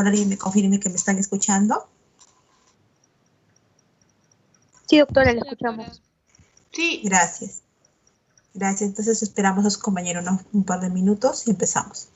alguien me confirme que me están escuchando. Sí, doctora, le escuchamos. Sí. Gracias. Gracias. Entonces esperamos a sus compañeros un par de minutos y empezamos.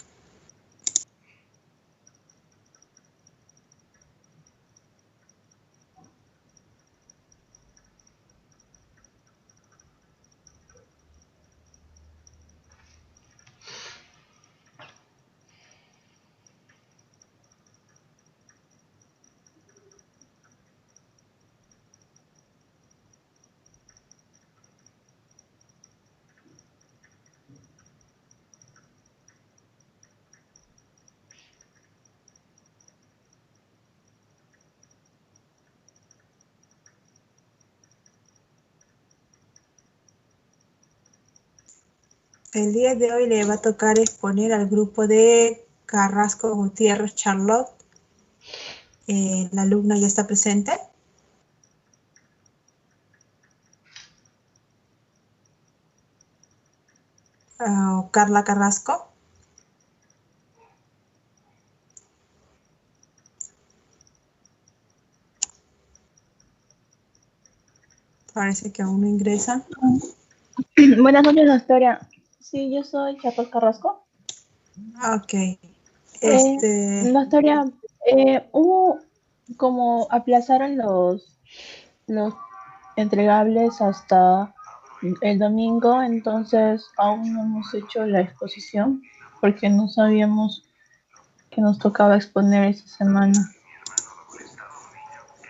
El día de hoy le va a tocar exponer al grupo de Carrasco Gutiérrez Charlotte. ¿La alumna ya está presente? Carla Carrasco. Parece que aún no ingresa. Buenas noches, doctora. Sí, yo soy Charlotte Carrasco. Ok. Doctora, hubo como aplazaron los entregables hasta el domingo, entonces aún no hemos hecho la exposición porque no sabíamos que nos tocaba exponer esa semana.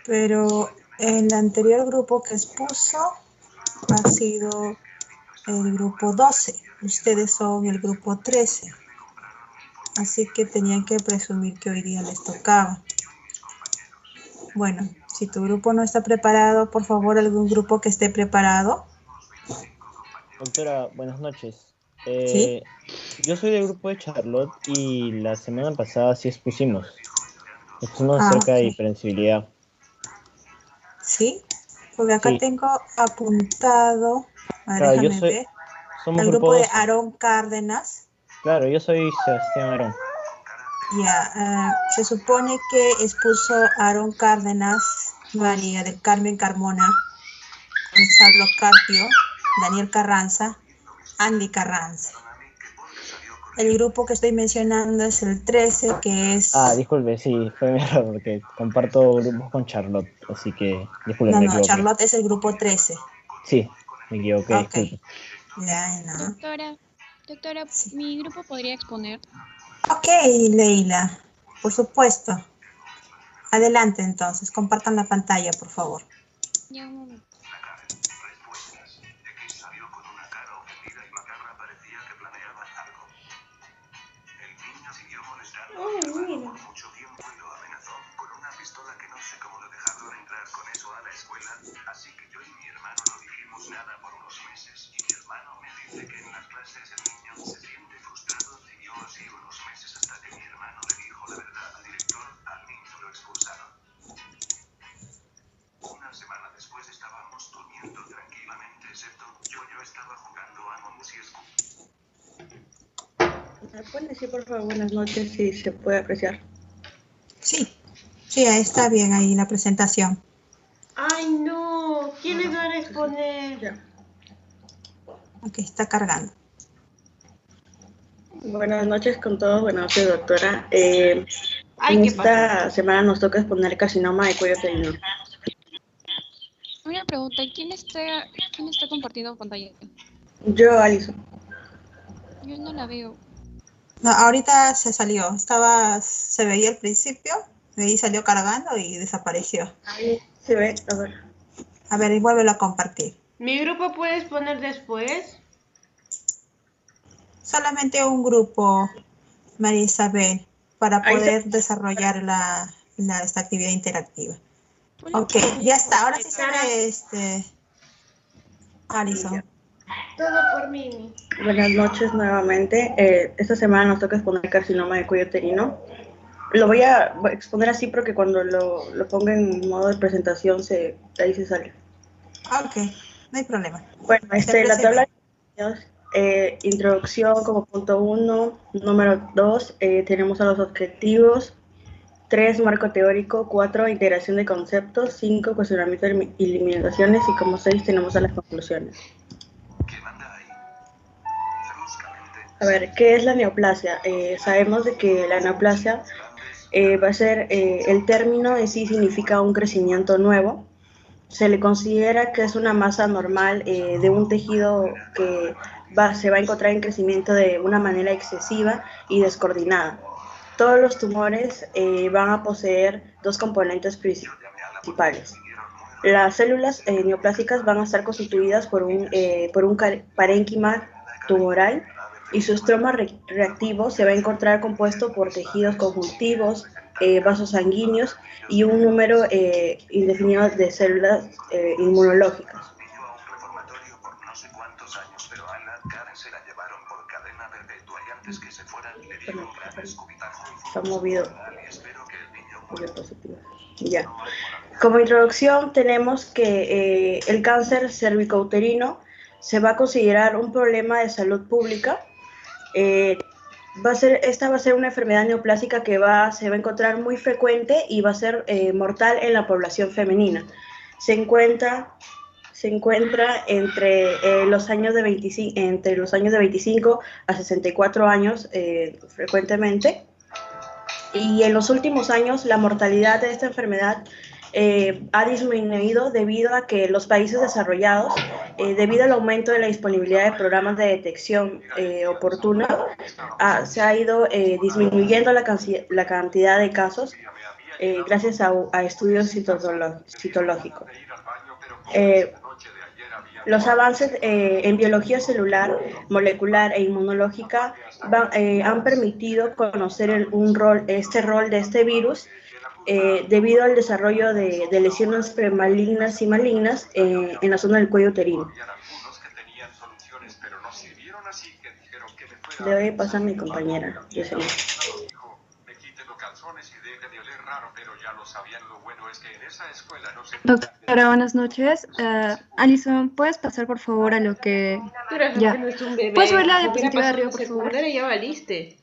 Pero el anterior grupo que expuso ha sido el grupo 12. Ustedes son el grupo 13. Así que tenían que presumir que hoy día les tocaba. Bueno, si tu grupo no está preparado, por favor, algún grupo que esté preparado. Doctora, buenas noches. ¿Sí? Yo soy del grupo de Charlotte y la semana pasada sí expusimos acerca de hipersensibilidad. ¿Sí? Porque acá Sí. tengo apuntado, Claro, déjame ver, somos el grupo de 12. Aarón Cárdenas. Claro, yo soy Sebastián Aarón. Ya, se supone que expuso Aarón Cárdenas, María del Carmen Carmona, Gonzalo Carpio, Daniel Carranza, Andy Carranza. El grupo que estoy mencionando es el 13, que es... Disculpe, sí, fue mi error, porque comparto grupos con Charlotte, así que disculpe, me equivoqué. Charlotte es el grupo 13. Sí, me equivoqué, disculpe. Ya, no. Doctora, sí. ¿Mi grupo podría exponer? Ok, Leila, por supuesto. Adelante entonces, compartan la pantalla, por favor. Ya, un momento. Mira. Así que yo y mi hermano no dijimos nada por unos meses y mi hermano me dice que en las clases el niño se siente frustrado, siguió así unos meses hasta que mi hermano le dijo la verdad al director, al niño lo expulsaron. Una semana después estábamos durmiendo tranquilamente, excepto yo estaba jugando a Among Us. ¿Me pueden decir por favor buenas noches si se puede apreciar? Sí, está bien ahí la presentación. Ay, no. ¿Quién le va a exponer? Ya. Ok, está cargando. Buenas noches con todos. Buenas noches, doctora. ¿qué esta semana nos toca exponer carcinoma de cuello uterino. Una pregunta, ¿quién está compartiendo pantalla? Yo, Alison. Yo no la veo. No, ahorita se salió. Se veía al principio, de ahí salió cargando y desapareció. Ahí se ve, a ver. A ver, y vuélvelo a compartir. ¿Mi grupo puede exponer después? Solamente un grupo, María Isabel, para poder desarrollar esta actividad interactiva. Ok, ya está. Ahora sí se ve Alison. Todo por Mimi. Buenas noches nuevamente. Esta semana nos toca exponer carcinoma de cuello uterino. Lo voy a exponer así porque cuando lo ponga en modo de presentación ahí se sale. Ok, no hay problema. Bueno, la tabla de introducción como punto 1, número 2, tenemos a los objetivos, 3, marco teórico, 4, integración de conceptos, 5, cuestionamiento y limitaciones, y como 6 tenemos a las conclusiones. A ver, ¿qué es la neoplasia? Sabemos de que la neoplasia va a ser, el término en sí significa un crecimiento nuevo. Se le considera que es una masa normal de un tejido que se va a encontrar en crecimiento de una manera excesiva y descoordinada. Todos los tumores van a poseer dos componentes principales. Las células neoplásicas van a estar constituidas por un parénquima tumoral, y su estroma reactivo se va a encontrar compuesto por tejidos conjuntivos, vasos sanguíneos y un número indefinido de células inmunológicas. Está movido. Ya. Como introducción tenemos que el cáncer cervicouterino se va a considerar un problema de salud pública. Esta va a ser una enfermedad neoplásica que se va a encontrar muy frecuente y va a ser mortal en la población femenina. Se encuentra entre los años de 25 a 64 años frecuentemente. Y en los últimos años la mortalidad de esta enfermedad ha disminuido debido a que los países desarrollados, debido al aumento de la disponibilidad de programas de detección oportuna, se ha ido disminuyendo la cantidad de casos gracias a estudios citológicos. Los avances en biología celular, molecular e inmunológica han permitido conocer este rol de este virus debido al desarrollo de lesiones premalignas y malignas en la zona del cuello uterino. Le voy a pasar a mi compañera, Jocelyn. Doctora, buenas noches. Alison, ¿puedes pasar por favor a lo que... Ya. No es un bebé. ¿Puedes ver la Si hubiera diapositiva de pasado arriba, en por favor? secundaria, ya valiste.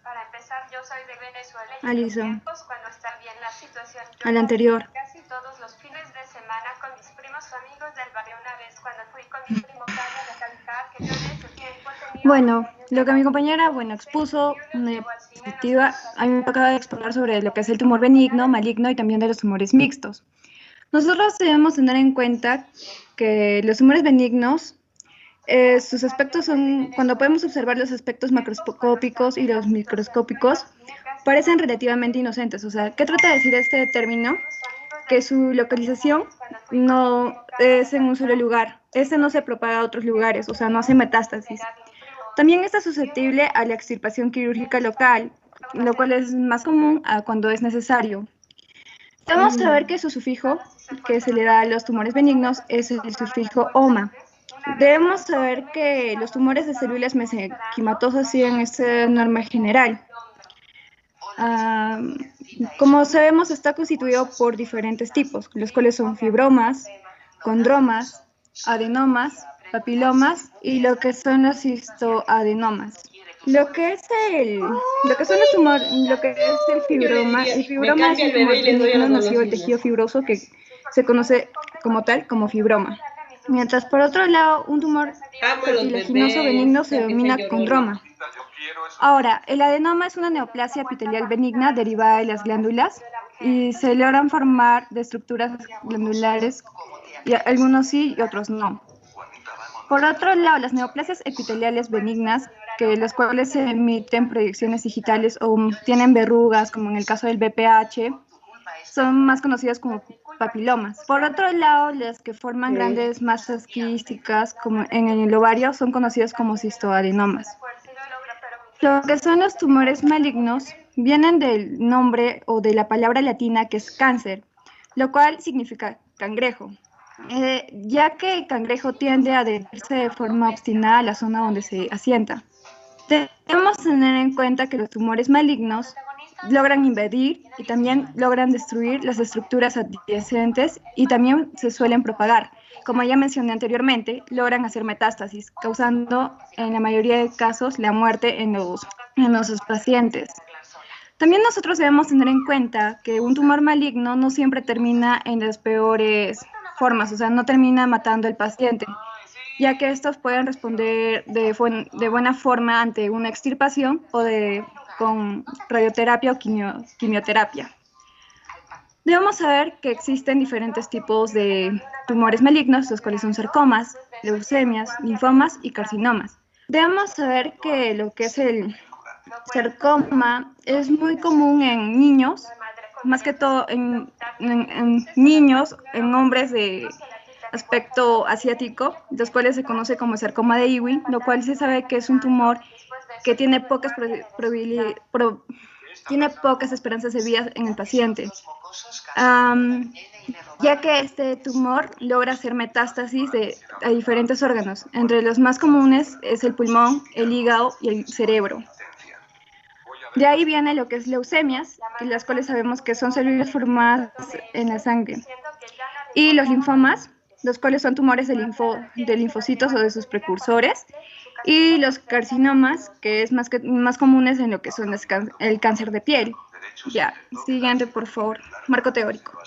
Para empezar, yo soy de Venezuela y Alison. en tiempos cuando está bien la situación. Yo Al anterior. casi todos los fines de semana con mis primos o amigos del barrio. Una vez cuando fui con mi primo Carlos a recalcar que yo en ese tiempo tenía... Bueno, lo que mi compañera, expuso una diapositiva, a mí me tocaba exponer sobre lo que es el tumor benigno, maligno y también de los tumores mixtos. Nosotros debemos tener en cuenta que los tumores benignos, sus aspectos son, cuando podemos observar los aspectos macroscópicos y los microscópicos, parecen relativamente inocentes. O sea, ¿qué trata de decir este término? Que su localización no es en un solo lugar. Este no se propaga a otros lugares, o sea, no hace metástasis. También está susceptible a la extirpación quirúrgica local, lo cual es más común cuando es necesario. Debemos saber que su sufijo, que se le da a los tumores benignos, es el sufijo OMA. Debemos saber que los tumores de células mesenquimatosas siguen esta norma general. Como sabemos, está constituido por diferentes tipos, los cuales son fibromas, condromas, adenomas, papilomas y lo que son los histoadenomas. Lo que es el fibroma, el fibroma es un tumor benigno nocivo del tejido fibroso que se conoce como tal como fibroma. Mientras por otro lado, un tumor cartilaginoso benigno se denomina condroma. Ahora, el adenoma es una neoplasia epitelial benigna derivada de las glándulas y se logran formar de estructuras glandulares, y algunos sí y otros no. Por otro lado, las neoplasias epiteliales benignas, las cuales se emiten proyecciones digitales o tienen verrugas, como en el caso del BPH, son más conocidas como papilomas. Por otro lado, las que forman grandes masas quísticas, como en el ovario, son conocidas como cistoadenomas. Lo que son los tumores malignos vienen del nombre o de la palabra latina que es cáncer, lo cual significa cangrejo, ya que el cangrejo tiende a adherirse de forma obstinada a la zona donde se asienta. Debemos tener en cuenta que los tumores malignos logran invadir y también logran destruir las estructuras adyacentes y también se suelen propagar. Como ya mencioné anteriormente, logran hacer metástasis, causando en la mayoría de casos la muerte en los pacientes. También nosotros debemos tener en cuenta que un tumor maligno no siempre termina en las peores formas, o sea, no termina matando al paciente, ya que estos pueden responder de buena forma ante una extirpación o con radioterapia o quimioterapia. Debemos saber que existen diferentes tipos de tumores malignos, los cuales son sarcomas, leucemias, linfomas y carcinomas. Debemos saber que lo que es el sarcoma es muy común en niños, más que todo en niños, en hombres de aspecto asiático, los cuales se conoce como sarcoma de Ewing, lo cual se sabe que es un tumor que tiene pocas esperanzas de vida en el paciente, ya que este tumor logra hacer metástasis a diferentes órganos. Entre los más comunes es el pulmón, el hígado y el cerebro. De ahí viene lo que es leucemias, las cuales sabemos que son células formadas en la sangre. Y los linfomas, los cuales son tumores de linfocitos o de sus precursores. Y los carcinomas, que es más comunes en lo que son el cáncer de piel. Ya, siguiente, por favor. Marco teórico.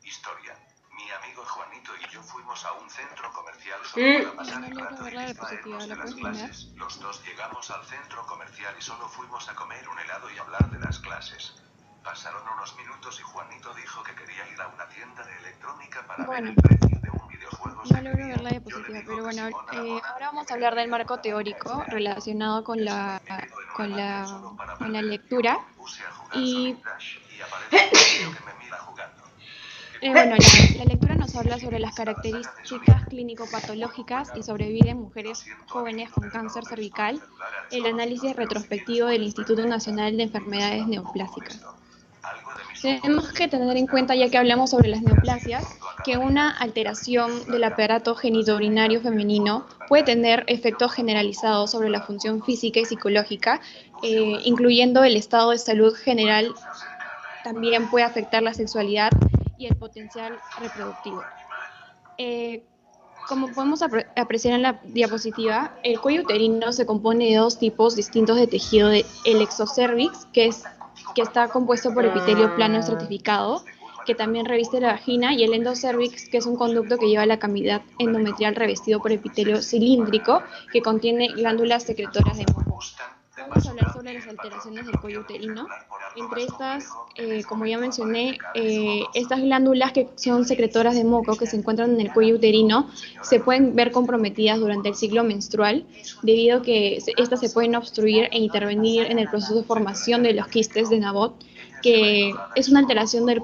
Historia. Mi amigo Juanito y yo fuimos a un centro comercial solo para pasar el rato y distraernos de las clases. Los dos llegamos al centro comercial y solo fuimos a comer un helado y hablar de las clases. Pasaron unos minutos y Juanito dijo que quería ir a una tienda de electrónica para ver el precio de un videojuego. No logro ver la diapositiva, pero bueno, ahora vamos a hablar del marco teórico relacionado con la lectura. Y bueno, la lectura nos habla sobre las características clínico-patológicas y sobrevida en mujeres jóvenes con cáncer cervical, el análisis retrospectivo del Instituto Nacional de Enfermedades Neoplásicas. Tenemos que tener en cuenta, ya que hablamos sobre las neoplasias, que una alteración del aparato genitourinario femenino puede tener efectos generalizados sobre la función física y psicológica, incluyendo el estado de salud general. También puede afectar la sexualidad y el potencial reproductivo. Como podemos apreciar en la diapositiva, el cuello uterino se compone de dos tipos distintos de tejido: el exocervix, que está compuesto por epitelio plano estratificado, que también reviste la vagina, y el endocervix, que es un conducto que lleva la cavidad endometrial revestido por epitelio cilíndrico, que contiene glándulas secretoras de moco. Vamos a hablar sobre las alteraciones del cuello uterino. Entre estas, como ya mencioné, estas glándulas que son secretoras de moco que se encuentran en el cuello uterino se pueden ver comprometidas durante el ciclo menstrual, debido a que estas se pueden obstruir e intervenir en el proceso de formación de los quistes de Nabot, que es una alteración del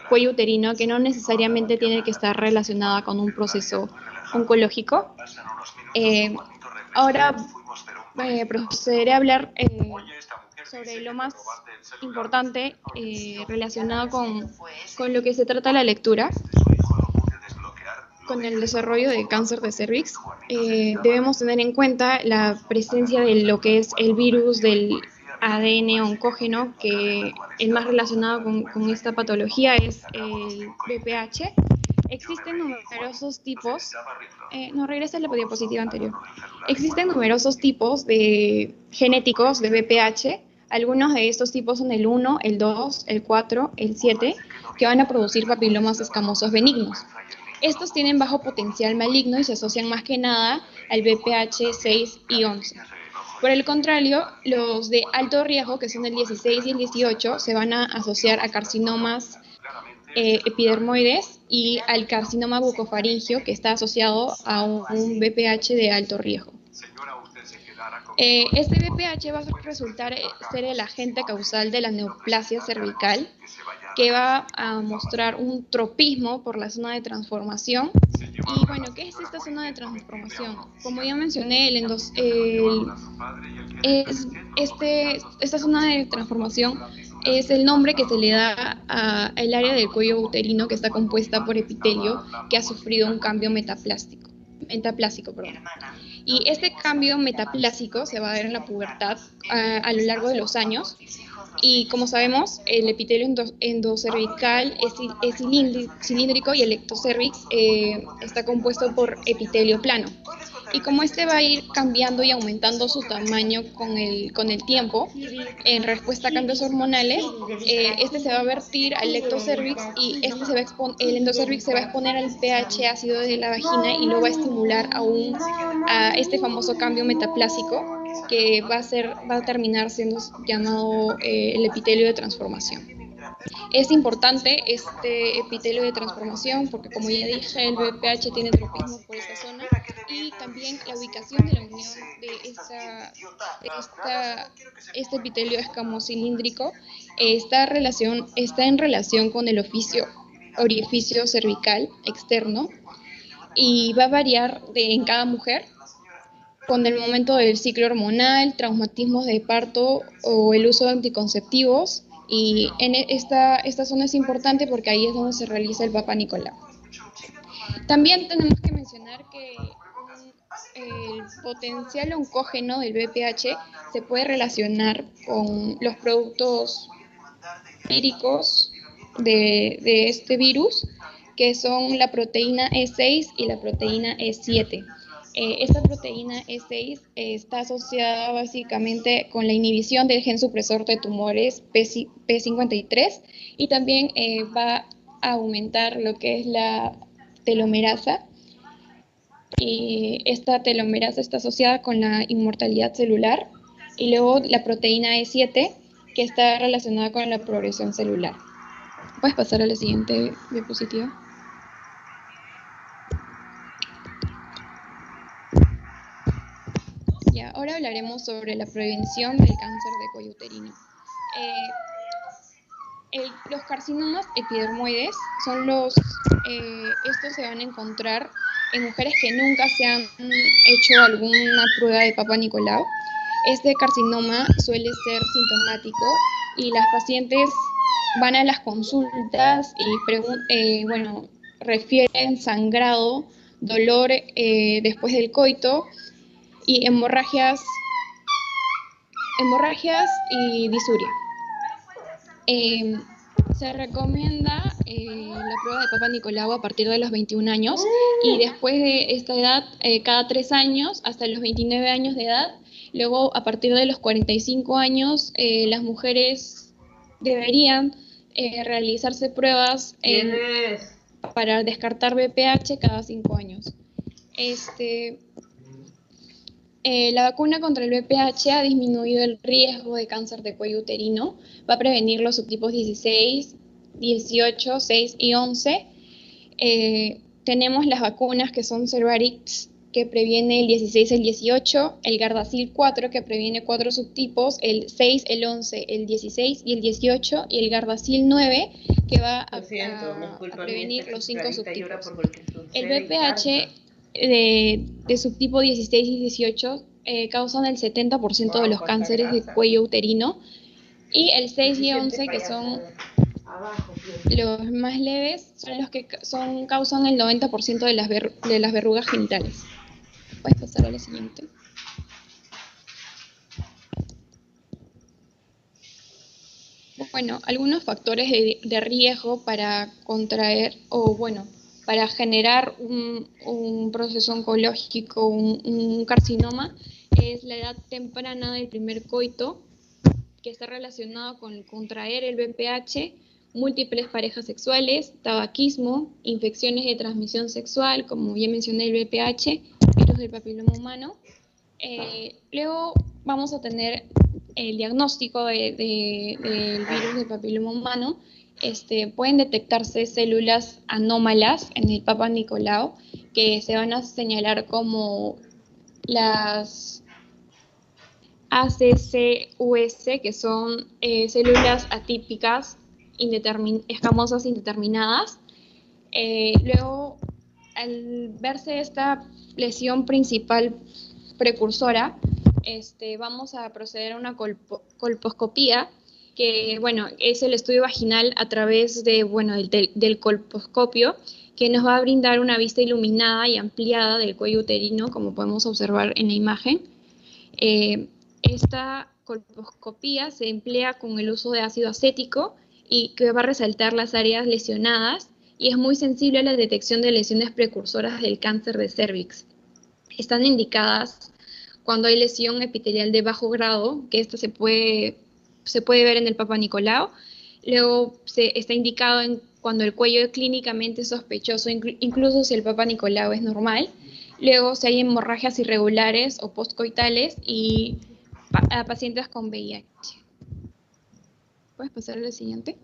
cuello uterino que no necesariamente tiene que estar relacionada con un proceso oncológico. Ahora procederé a hablar sobre lo más importante relacionado con lo que se trata la lectura, con el desarrollo del cáncer de cervix. Debemos tener en cuenta la presencia de lo que es el virus del ADN oncógeno, que el más relacionado con esta patología es el VPH. Existen numerosos tipos, regresa a la diapositiva anterior. Existen numerosos tipos genéticos de VPH. Algunos de estos tipos son el 1, el 2, el 4, el 7, que van a producir papilomas escamosos benignos. Estos tienen bajo potencial maligno y se asocian más que nada al VPH 6 y 11. Por el contrario, los de alto riesgo, que son el 16 y el 18, se van a asociar a carcinomas epidermoides y al carcinoma bucofaringio, que está asociado a un VPH de alto riesgo. Este VPH va a resultar ser el agente causal de la neoplasia cervical, que va a mostrar un tropismo por la zona de transformación. Y bueno, ¿qué es esta zona de transformación? Como ya mencioné, esta zona de transformación es el nombre que se le da al área del cuello uterino que está compuesta por epitelio que ha sufrido un cambio metaplásico. Y este cambio metaplásico se va a ver en la pubertad a lo largo de los años, Y como sabemos, el epitelio endocervical es cilíndrico y el ectocervix está compuesto por epitelio plano. Y como este va a ir cambiando y aumentando su tamaño con el tiempo, en respuesta a cambios hormonales, este se va a vertir al ectocervix y el endocervix se va a exponer al pH ácido de la vagina y lo va a estimular a este famoso cambio metaplásico que va a terminar siendo llamado el epitelio de transformación. Es importante este epitelio de transformación porque, como ya dije, el BPH tiene tropismo por esa zona y también la ubicación de la unión de este epitelio escamocilíndrico está en relación con el orificio cervical externo y va a variar en cada mujer con el momento del ciclo hormonal, traumatismos de parto o el uso de anticonceptivos. Y en esta zona es importante porque ahí es donde se realiza el Papá Nicolau. También tenemos que mencionar que el potencial oncógeno del VPH se puede relacionar con los productos víricos de este virus, que son la proteína E6 y la proteína E7. Esta proteína E6 está asociada básicamente con la inhibición del gen supresor de tumores P53 y también va a aumentar lo que es la telomerasa. Y esta telomerasa está asociada con la inmortalidad celular. Y luego la proteína E7, que está relacionada con la progresión celular. ¿Puedes pasar a la siguiente diapositiva? Ya, ahora hablaremos sobre la prevención del cáncer de cuello uterino. Los carcinomas epidermoides son estos se van a encontrar en mujeres que nunca se han hecho alguna prueba de Papá Nicolau. Este carcinoma suele ser sintomático y las pacientes van a las consultas y refieren sangrado, dolor después del coito y hemorragias y disuria. Se recomienda la prueba de Papá Nicolau a partir de los 21 años y después de esta edad, cada 3 años hasta los 29 años de edad. Luego, a partir de los 45 años, las mujeres deberían realizarse pruebas para descartar VPH cada 5 años. La vacuna contra el VPH ha disminuido el riesgo de cáncer de cuello uterino, va a prevenir los subtipos 16, 18, 6 y 11. Tenemos las vacunas que son Cervarix, que previene el 16, el 18, el Gardasil 4, que previene 4 subtipos, el 6, el 11, el 16 y el 18, y el Gardasil 9, que va a prevenir los 5 subtipos. El VPH de subtipo 16 y 18 causan el 70% de los cánceres de cuello uterino, y el 6 y 11, que son los más leves, son los que causan el 90% de las verrugas genitales. Puedes pasar a la siguiente. Bueno, algunos factores de riesgo para contraer para generar un proceso oncológico, un carcinoma, es la edad temprana del primer coito, que está relacionado con contraer el VPH, múltiples parejas sexuales, tabaquismo, infecciones de transmisión sexual, como ya mencioné, el VPH, virus del papiloma humano. Luego vamos a tener el diagnóstico del virus del papiloma humano. Pueden detectarse células anómalas en el Papá Nicolau, que se van a señalar como las ACCUS, que son células atípicas escamosas indeterminadas. Luego, al verse esta lesión principal precursora, vamos a proceder a una colposcopía, que es el estudio vaginal a través del colposcopio, que nos va a brindar una vista iluminada y ampliada del cuello uterino, como podemos observar en la imagen. Esta colposcopía se emplea con el uso de ácido acético y que va a resaltar las áreas lesionadas y es muy sensible a la detección de lesiones precursoras del cáncer de cervix. Están indicadas cuando hay lesión epitelial de bajo grado, que esta se puede ver en el Papa Nicolau. Luego está indicado cuando el cuello es clínicamente sospechoso, incluso si el Papa Nicolau es normal. Luego si hay hemorragias irregulares o postcoitales y a pacientes con VIH. ¿Puedes pasar a la siguiente?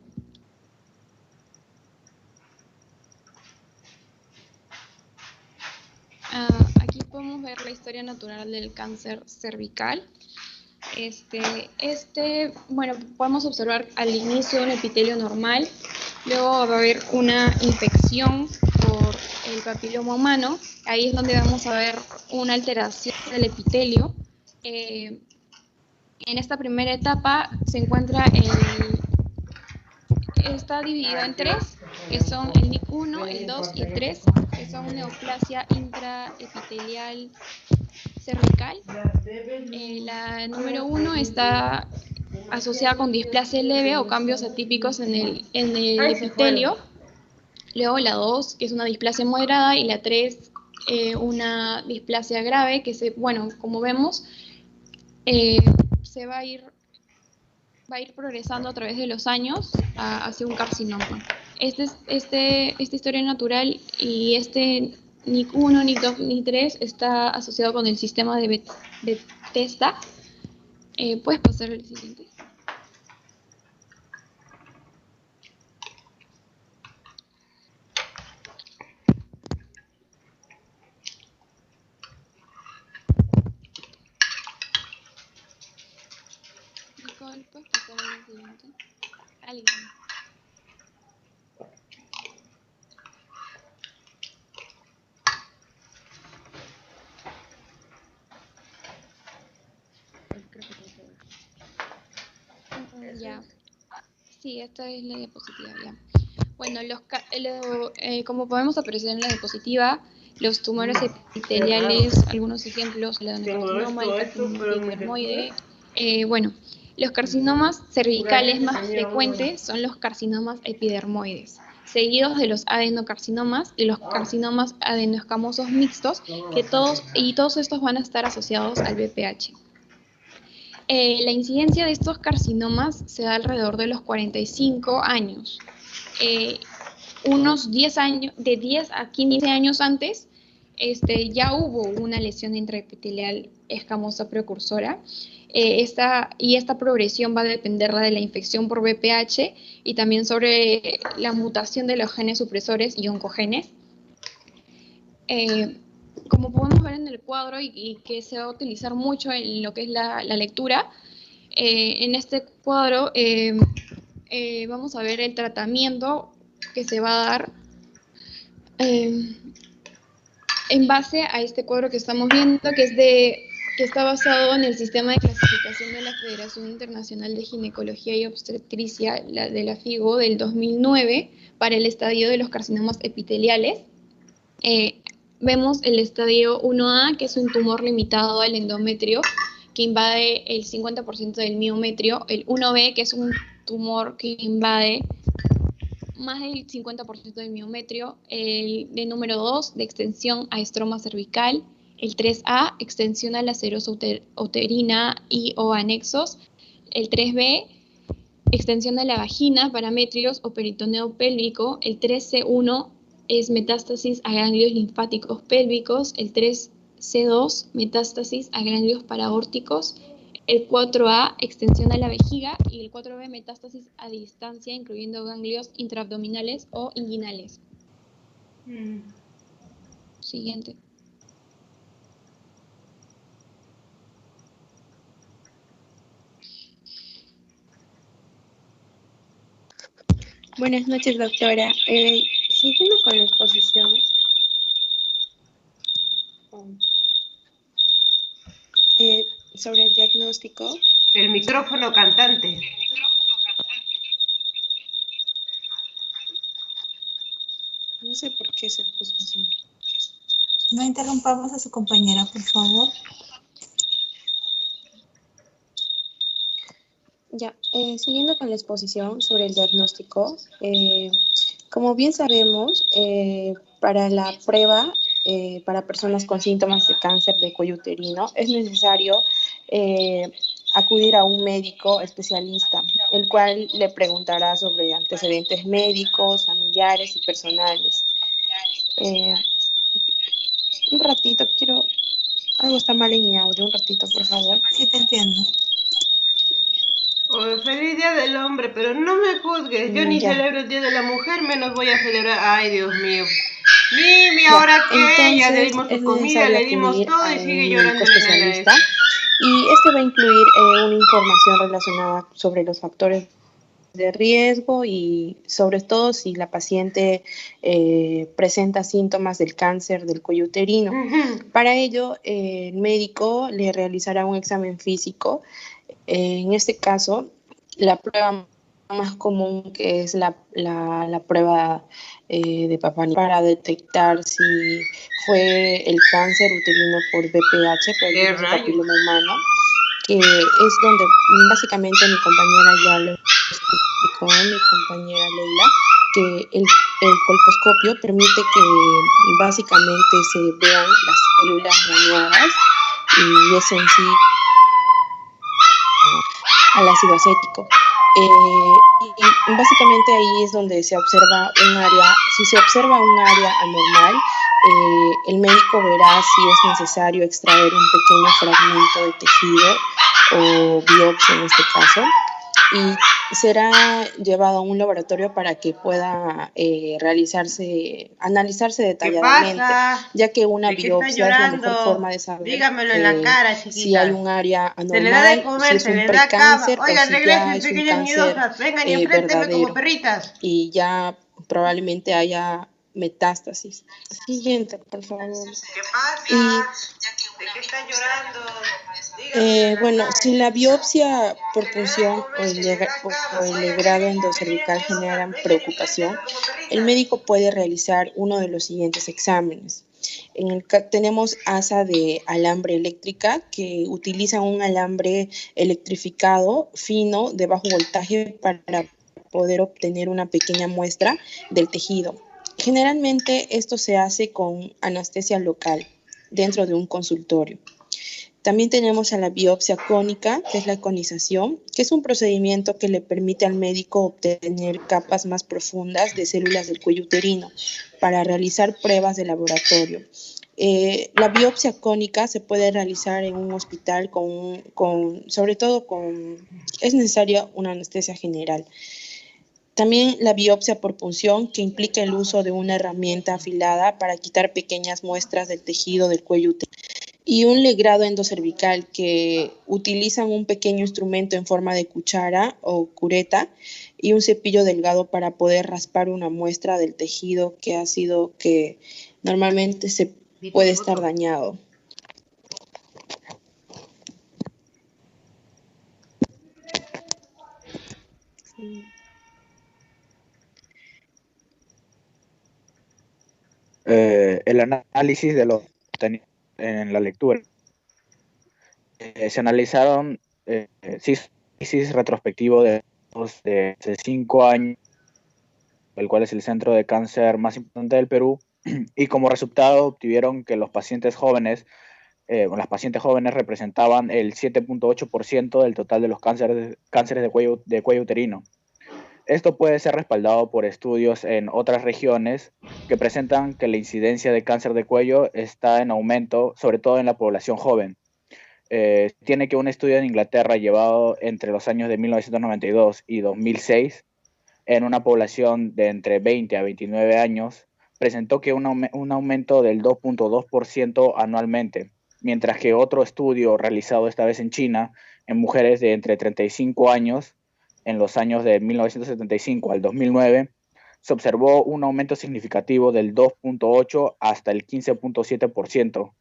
Aquí podemos ver la historia natural del cáncer cervical. Bueno, podemos observar al inicio un epitelio normal, luego va a haber una infección por el papiloma humano, ahí es donde vamos a ver una alteración del epitelio. En esta primera etapa se encuentra está dividido en tres, que son el NIC1, el 2 y el 3, que son neoplasia intraepitelial cervical. La número 1 está asociada con displasia leve o cambios atípicos en el epitelio. Luego la 2, que es una displasia moderada, y la 3, una displasia grave, que bueno, como vemos, se va a ir progresando a través de los años hacia un carcinoma. Esta historia natural y NIC1, NIC2, NIC3 está asociado con el sistema de Bethesda. ¿Puedes pasar al siguiente? Nicole, ¿puedes pasar al siguiente? ¿Alguien? Ya. Sí, esta es la diapositiva, ya. Bueno, como podemos apreciar en la diapositiva, los tumores epiteliales, algunos ejemplos, el adenocarcinoma, el carcinoma epidermoide. Bueno, los carcinomas cervicales más frecuentes son los carcinomas epidermoides, seguidos de los adenocarcinomas y los carcinomas adenoescamosos mixtos, todos estos van a estar asociados al BPH. La incidencia de estos carcinomas se da alrededor de los 45 años. Unos 10 años, de 10 a 15 años antes, ya hubo una lesión intraepitelial escamosa precursora. Esta progresión va a depender de la infección por BPH y también sobre la mutación de los genes supresores y oncogenes. Como podemos ver en el cuadro y que se va a utilizar mucho en lo que es la lectura, en este cuadro vamos a ver el tratamiento que se va a dar en base a este cuadro que estamos viendo, que está basado en el sistema de clasificación de la Federación Internacional de Ginecología y Obstetricia, de la FIGO, del 2009, para el estadio de los carcinomas epiteliales. Vemos el estadio 1A, que es un tumor limitado al endometrio, que invade el 50% del miometrio. El 1B, que es un tumor que invade más del 50% del miometrio. El de número 2, de extensión a estroma cervical. El 3A, extensión a la serosa uterina y o anexos. El 3B, extensión a la vagina, parametrios o peritoneo pélvico. El 3C1 es metástasis a ganglios linfáticos pélvicos. El 3C2, metástasis a ganglios paraórticos. El 4A, extensión a la vejiga. Y el 4B, metástasis a distancia, incluyendo ganglios intraabdominales o inguinales. Siguiente. Buenas noches, doctora. Siguiendo con la exposición, sobre el diagnóstico. El micrófono cantante. No sé por qué se puso así. No interrumpamos a su compañera, por favor. Ya, siguiendo con la exposición sobre el diagnóstico, como bien sabemos, para la prueba para personas con síntomas de cáncer de cuello uterino es necesario acudir a un médico especialista, el cual le preguntará sobre antecedentes médicos, familiares y personales. Eh, un ratito, algo está mal en mi audio, un ratito, por favor. Sí, te entiendo. Oh, feliz Día del Hombre, pero no me juzgues. Yo ni celebro el Día de la Mujer, menos voy a celebrar. Ay, Dios mío. Mimi, ¿ahora qué? Ya le dimos su comida, le dimos todo y sigue llorando la nena esa. Y este va a incluir una información relacionada sobre los factores de riesgo y sobre todo si la paciente presenta síntomas del cáncer del cuello uterino. Para ello, el médico le realizará un examen físico. En este caso, la prueba más común que es la prueba de Papá Nicolau para detectar si fue el cáncer uterino por BPH, por el virus del papiloma humano, que es donde básicamente mi compañera ya lo explicó, mi compañera Leila, que el colposcopio permite que básicamente se vean las células dañadas y eso en sí al ácido acético. Y básicamente ahí es donde se observa un área, si se observa un área anormal, el médico verá si es necesario extraer un pequeño fragmento de tejido o biopsia en este caso, y será llevado a un laboratorio para que pueda analizarse detalladamente, ya que una biopsia es la mejor forma de saber dígamelo en la cara, si hay un área anormal, se le da de comer, si es se un le da precáncer cava. Oigan, o si regresen, ya es un pequeñas cáncer miedosas, vengan y enfréntenme verdadero como perritas. y ya probablemente haya metástasis. Siguiente, por favor. ¿Qué pasa? ¿De qué está llorando? Bueno, si la biopsia por punción o el legrado endocervical generan preocupación, el médico puede realizar uno de los siguientes exámenes. Tenemos asa de alambre eléctrica que utiliza un alambre electrificado fino de bajo voltaje para poder obtener una pequeña muestra del tejido. Generalmente esto se hace con anestesia local dentro de un consultorio. También tenemos a la biopsia cónica, que es la conización, que es un procedimiento que le permite al médico obtener capas más profundas de células del cuello uterino para realizar pruebas de laboratorio. La biopsia cónica se puede realizar en un hospital sobre todo es necesaria una anestesia general. También la biopsia por punción, que implica el uso de una herramienta afilada para quitar pequeñas muestras del tejido del cuello uterino. Y un legrado endocervical, que utilizan un pequeño instrumento en forma de cuchara o cureta y un cepillo delgado para poder raspar una muestra del tejido que normalmente se puede estar dañado. El análisis de los en la lectura. Se analizaron análisis retrospectivo de 5 años, el cual es el centro de cáncer más importante del Perú, y como resultado obtuvieron que los pacientes jóvenes, las pacientes jóvenes representaban el 7.8% del total de los cánceres de cuello uterino. Esto puede ser respaldado por estudios en otras regiones que presentan que la incidencia de cáncer de cuello está en aumento, sobre todo en la población joven. Tiene que un estudio en Inglaterra llevado entre los años de 1992 y 2006 en una población de entre 20 a 29 años presentó que un aumento del 2.2% anualmente, mientras que otro estudio realizado esta vez en China en mujeres de entre 35 años en los años de 1975 al 2009 se observó un aumento significativo del 2.8 hasta el 15.7%.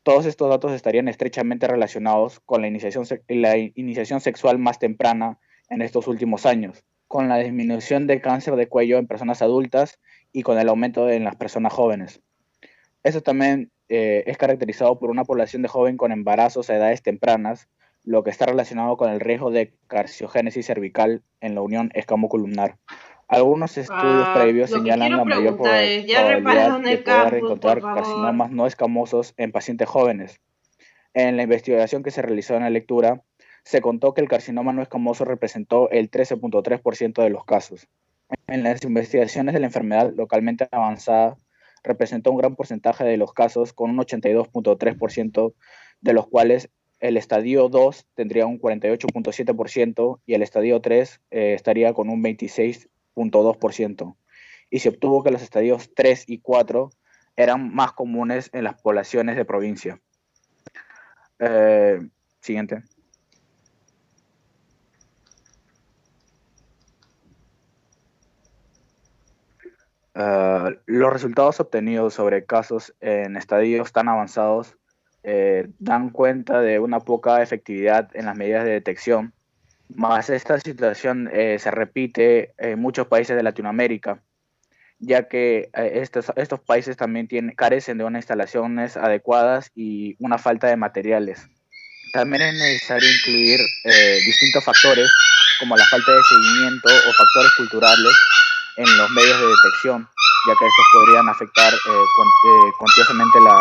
Todos estos datos estarían estrechamente relacionados con la iniciación sexual más temprana en estos últimos años, con la disminución del cáncer de cuello en personas adultas y con el aumento en las personas jóvenes. Eso también es caracterizado por una población de jóvenes con embarazos a edades tempranas, lo que está relacionado con el riesgo de carcinogénesis cervical en la unión escamocolumnar. Algunos estudios previos señalan la mayor probabilidad de poder encontrar carcinomas no escamosos en pacientes jóvenes. En la investigación que se realizó en la lectura, se contó que el carcinoma no escamoso representó el 13.3% de los casos. En las investigaciones de la enfermedad localmente avanzada, representó un gran porcentaje de los casos, con un 82.3%, de los cuales el estadio 2 tendría un 48.7% y el estadio 3 estaría con un 26.2%. Y se obtuvo que los estadios 3 y 4 eran más comunes en las poblaciones de provincia. Siguiente. Los resultados obtenidos sobre casos en estadios tan avanzados dan cuenta de una poca efectividad en las medidas de detección, más esta situación se repite en muchos países de Latinoamérica, ya que estos países también carecen de unas instalaciones adecuadas y una falta de materiales. También es necesario incluir distintos factores, como la falta de seguimiento o factores culturales en los medios de detección, ya que estos podrían afectar cuantiosamente la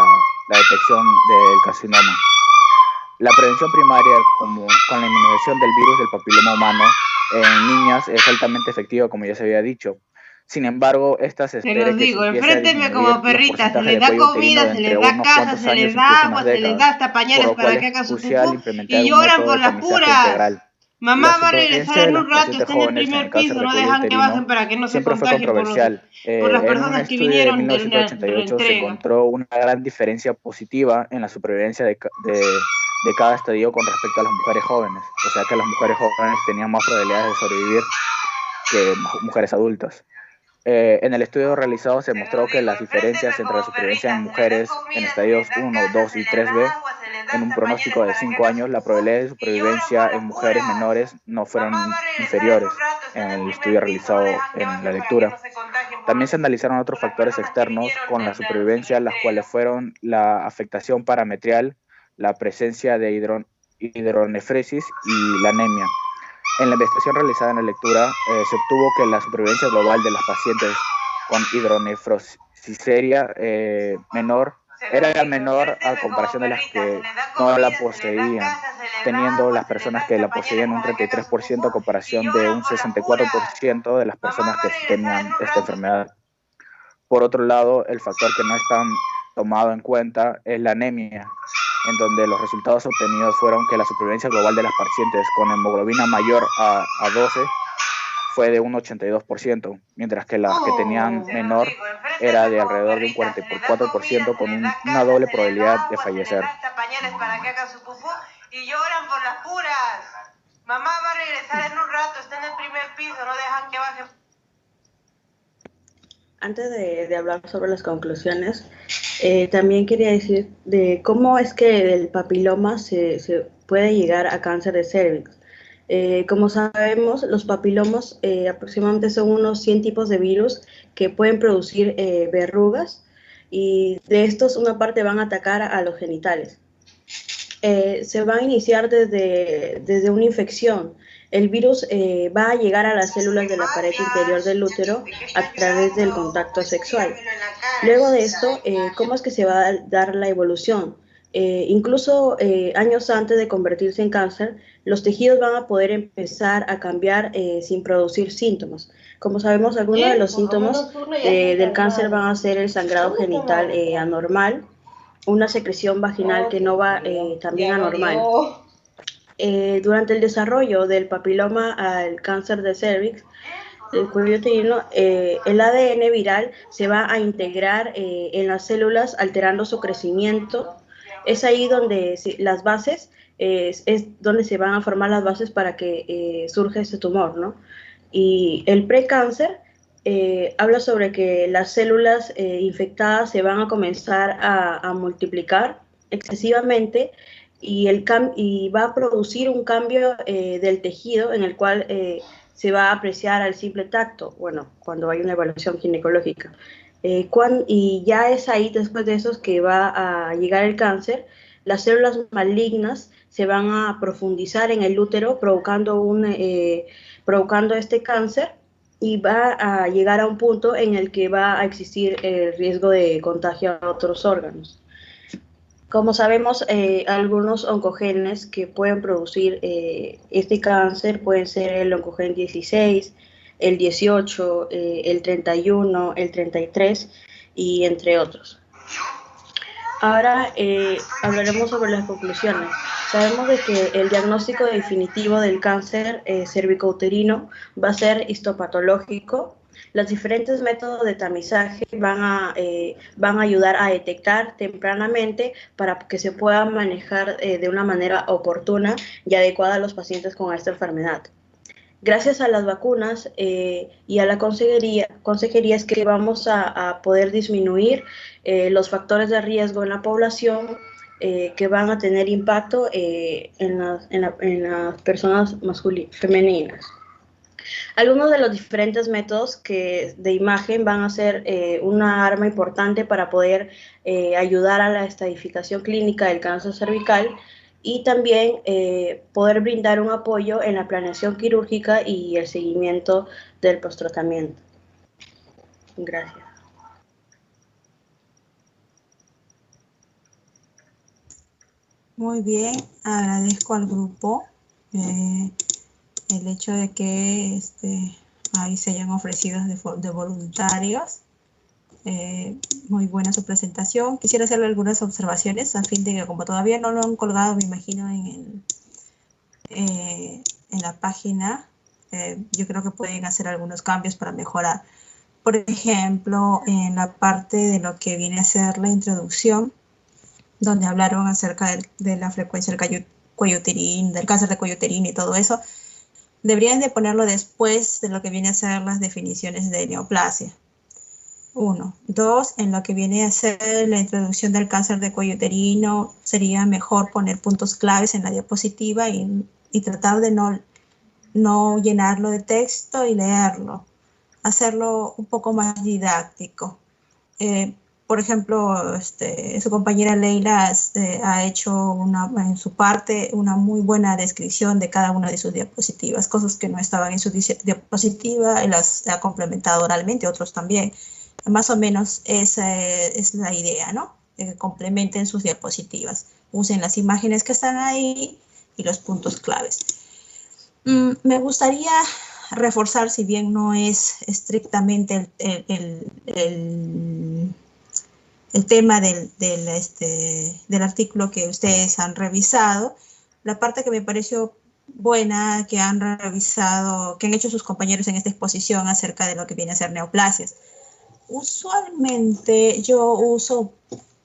detección del carcinoma. La prevención primaria, como con la inmunización del virus del papiloma humano en niñas, es altamente efectiva, como ya se había dicho. Sin embargo, esta se espera que se empiece a disminuir como perritas, se les da comida, se les da casa, se les da agua, se les da hasta pañales para que hagan su pupú y lloran por las puras. Mamá va a regresar en un rato, está en el primer piso, no dejan que bajen para que no se contagien por las personas que vinieron en un estudio de 1988 se encontró una gran diferencia positiva en la supervivencia de cada estadio con respecto a las mujeres jóvenes. O sea que las mujeres jóvenes tenían más probabilidades de sobrevivir que mujeres adultas. En el estudio realizado se mostró que las diferencias entre la supervivencia en mujeres en estadios 1, 2 y 3B, en un pronóstico de 5 años, la probabilidad de supervivencia en mujeres menores no fueron inferiores en el estudio realizado en la lectura. También se analizaron otros factores externos con la supervivencia, las cuales fueron la afectación parametrial, la presencia de hidronefresis y la anemia. En la investigación realizada en la lectura, se obtuvo que la supervivencia global de las pacientes con hidronefrosiseria era menor a comparación de las que no la poseían, teniendo las personas que la poseían un 33% a comparación de un 64% de las personas que tenían esta enfermedad. Por otro lado, el factor que no es tan tomado en cuenta es la anemia, en donde los resultados obtenidos fueron que la supervivencia global de las pacientes con hemoglobina mayor a 12 fue de un 82%, mientras que las que tenían menor era de alrededor de un 44%, con una doble probabilidad de fallecer. Y lloran por las puras. Mamá va a regresar en un rato, está en el primer piso, no dejan que baje. Antes de hablar sobre las conclusiones, también quería decir de cómo es que el papiloma se puede llegar a cáncer de cervix. Como sabemos, los papilomas aproximadamente son unos 100 tipos de virus que pueden producir verrugas, y de estos una parte van a atacar a los genitales. Se va a iniciar desde una infección. El virus va a llegar a las células de la pared interior del útero a través del contacto sexual. Luego de esto, ¿cómo es que se va a dar la evolución? Incluso años antes de convertirse en cáncer, los tejidos van a poder empezar a cambiar sin producir síntomas. Como sabemos, algunos de los síntomas del cáncer van a ser el sangrado genital anormal, una secreción vaginal que no va también anormal. Durante el desarrollo del papiloma al cáncer de cervix, el cuello uterino, el ADN viral se va a integrar en las células, alterando su crecimiento. Es ahí donde las bases, es donde se van a formar las bases para que surja este tumor, ¿no? Y el precáncer habla sobre que las células infectadas se van a comenzar a multiplicar excesivamente, y va a producir un cambio del tejido en el cual se va a apreciar al simple tacto, bueno, cuando hay una evaluación ginecológica. Y ya es ahí, después de eso, que va a llegar el cáncer. Las células malignas se van a profundizar en el útero, provocando este cáncer, y va a llegar a un punto en el que va a existir el riesgo de contagio a otros órganos. Como sabemos, algunos oncogenes que pueden producir este cáncer pueden ser el oncogen 16, el 18, el 31, el 33 y entre otros. Ahora hablaremos sobre las conclusiones. Sabemos de que el diagnóstico definitivo del cáncer cervicouterino va a ser histopatológico. Los diferentes métodos de tamizaje van a ayudar a detectar tempranamente para que se pueda manejar de una manera oportuna y adecuada a los pacientes con esta enfermedad. Gracias a las vacunas y a la consejería es que vamos a poder disminuir los factores de riesgo en la población que van a tener impacto en las personas femeninas. Algunos de los diferentes métodos de imagen van a ser una arma importante para poder ayudar a la estadificación clínica del cáncer cervical y también poder brindar un apoyo en la planeación quirúrgica y el seguimiento del posttratamiento. Gracias. Muy bien, agradezco al grupo el hecho de que ahí se hayan ofrecido de voluntarios. Muy buena su presentación. Quisiera hacerle algunas observaciones a fin de que, como todavía no lo han colgado, me imagino, en la página, yo creo que pueden hacer algunos cambios para mejorar. Por ejemplo, en la parte de lo que viene a ser la introducción, donde hablaron acerca de la frecuencia del cuello uterino, del cáncer de cuello uterino y todo eso, deberían de ponerlo después de lo que viene a ser las definiciones de neoplasia. 1. 2, en lo que viene a ser la introducción del cáncer de cuello uterino, sería mejor poner puntos claves en la diapositiva y tratar de no llenarlo de texto y leerlo. Hacerlo un poco más didáctico. Por ejemplo, su compañera Leila ha hecho en su parte una muy buena descripción de cada una de sus diapositivas, cosas que no estaban en su diapositiva y las ha complementado oralmente, otros también. Más o menos esa es la idea, ¿no? Que complementen sus diapositivas. Usen las imágenes que están ahí y los puntos claves. Me gustaría reforzar, si bien no es estrictamente el tema del artículo que ustedes han revisado, la parte que me pareció buena que han revisado, que han hecho sus compañeros en esta exposición acerca de lo que viene a ser neoplasias. Usualmente yo uso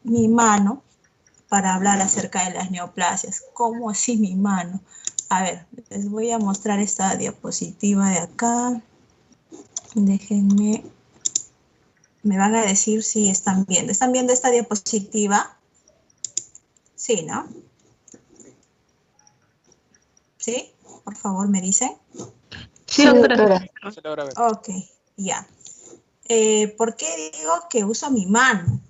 mi mano para hablar acerca de las neoplasias. ¿Cómo así mi mano? A ver, les voy a mostrar esta diapositiva de acá. Déjenme. Me van a decir si están viendo. ¿Están viendo esta diapositiva? Sí, ¿no? ¿Sí? Por favor, me dicen. Sí, doctora. Ok, ya. ¿Por qué digo que uso mi mano?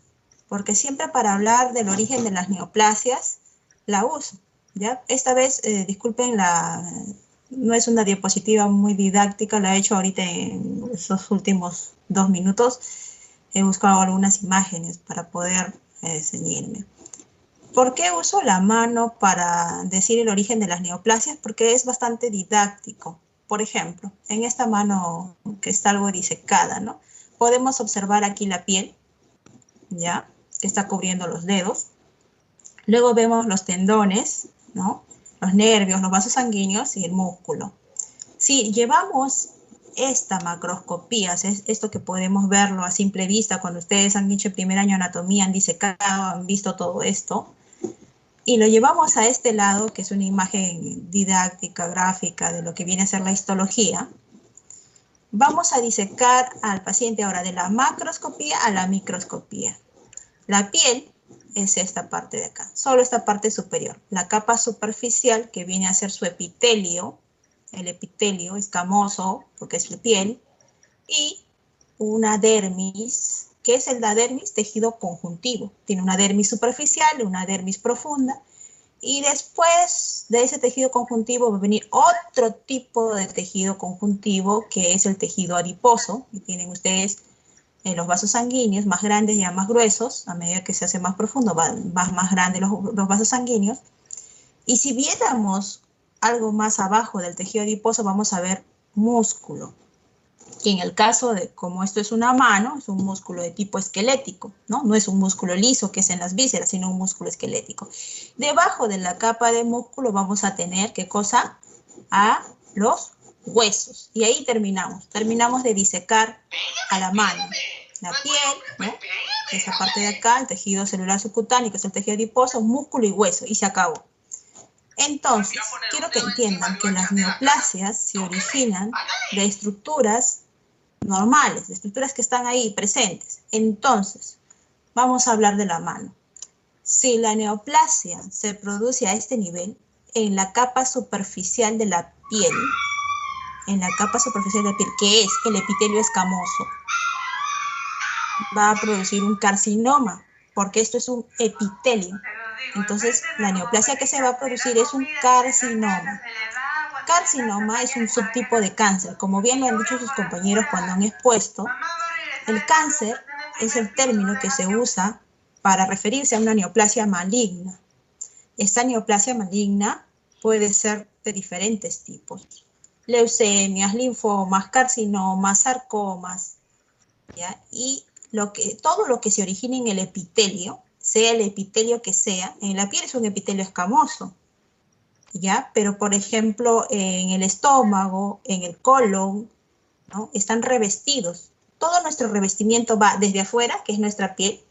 Porque siempre para hablar del origen de las neoplasias, la uso, ¿ya? Esta vez, disculpen, no es una diapositiva muy didáctica, la he hecho ahorita en esos últimos 2 minutos. He buscado algunas imágenes para poder ceñirme. ¿Por qué uso la mano para decir el origen de las neoplasias? Porque es bastante didáctico. Por ejemplo, en esta mano que está algo disecada, ¿no? Podemos observar aquí la piel, ¿ya? Que está cubriendo los dedos. Luego vemos los tendones, ¿no? Los nervios, los vasos sanguíneos y el músculo. Si llevamos esta macroscopía, esto que podemos verlo a simple vista, cuando ustedes han hecho el primer año de anatomía, han disecado, han visto todo esto, y lo llevamos a este lado, que es una imagen didáctica, gráfica, de lo que viene a ser la histología, vamos a disecar al paciente ahora de la macroscopía a la microscopía. La piel es esta parte de acá, solo esta parte superior. La capa superficial, que viene a ser su epitelio, el epitelio escamoso, porque es la piel, y una dermis. ¿Qué es la dermis? Tejido conjuntivo. Tiene una dermis superficial, una dermis profunda, Y después de ese tejido conjuntivo va a venir otro tipo de tejido conjuntivo, que es el tejido adiposo. Y tienen ustedes los vasos sanguíneos más grandes y ya más gruesos. A medida que se hace más profundo, van más grandes los vasos sanguíneos. Y si viéramos algo más abajo del tejido adiposo, vamos a ver músculo. Y en el caso de, como esto es una mano, es un músculo de tipo esquelético, ¿no? No es un músculo liso que es en las vísceras, sino un músculo esquelético. Debajo de la capa de músculo vamos a tener, ¿qué cosa? A los huesos. Y ahí terminamos. Terminamos de disecar a la mano. La piel, ¿no? Esa parte de acá, el tejido celular subcutáneo, que es el tejido adiposo, músculo y hueso. Y se acabó. Entonces, quiero que entiendan que las neoplasias se originan de estructuras normales, de estructuras que están ahí presentes. Entonces, vamos a hablar de la mano. Si la neoplasia se produce a este nivel, en la capa superficial de la piel, que es el epitelio escamoso, va a producir un carcinoma, porque esto es un epitelio. Entonces, la neoplasia que se va a producir es un carcinoma. Carcinoma es un subtipo de cáncer. Como bien lo han dicho sus compañeros cuando han expuesto, el cáncer es el término que se usa para referirse a una neoplasia maligna. Esta neoplasia maligna puede ser de diferentes tipos. Leucemias, linfomas, carcinomas, sarcomas, ¿ya? Y todo lo que se origine en el epitelio, sea el epitelio que sea, en la piel es un epitelio escamoso, ¿ya? Pero, por ejemplo, en el estómago, en el colon, ¿no? Están revestidos. Todo nuestro revestimiento va desde afuera, que es nuestra piel,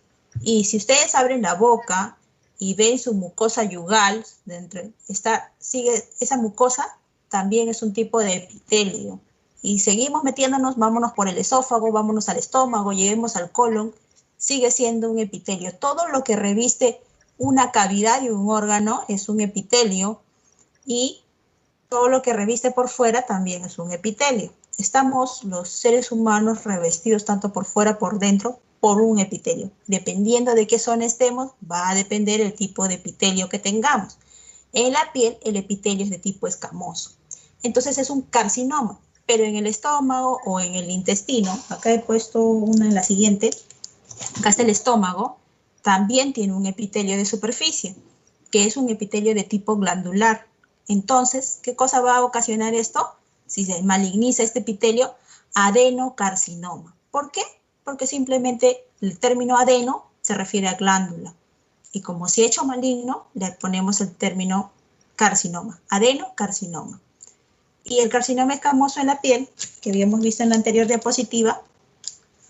y si ustedes abren la boca y ven su mucosa yugal, esa mucosa también es un tipo de epitelio. Y seguimos metiéndonos, vámonos por el esófago, vámonos al estómago, lleguemos al colon, sigue siendo un epitelio. Todo lo que reviste una cavidad y un órgano es un epitelio, y todo lo que reviste por fuera también es un epitelio. Estamos los seres humanos revestidos tanto por fuera, por dentro, por un epitelio. Dependiendo de qué zona estemos, va a depender el tipo de epitelio que tengamos. En la piel, el epitelio es de tipo escamoso. Entonces es un carcinoma. Pero en el estómago o en el intestino, acá he puesto una en la siguiente, acá está el estómago, también tiene un epitelio de superficie, que es un epitelio de tipo glandular. Entonces, ¿qué cosa va a ocasionar esto? Si se maligniza este epitelio, adenocarcinoma. ¿Por qué? Porque simplemente el término adeno se refiere a glándula. Y como si hecho maligno, le ponemos el término carcinoma, adenocarcinoma. Y el carcinoma escamoso en la piel, que habíamos visto en la anterior diapositiva,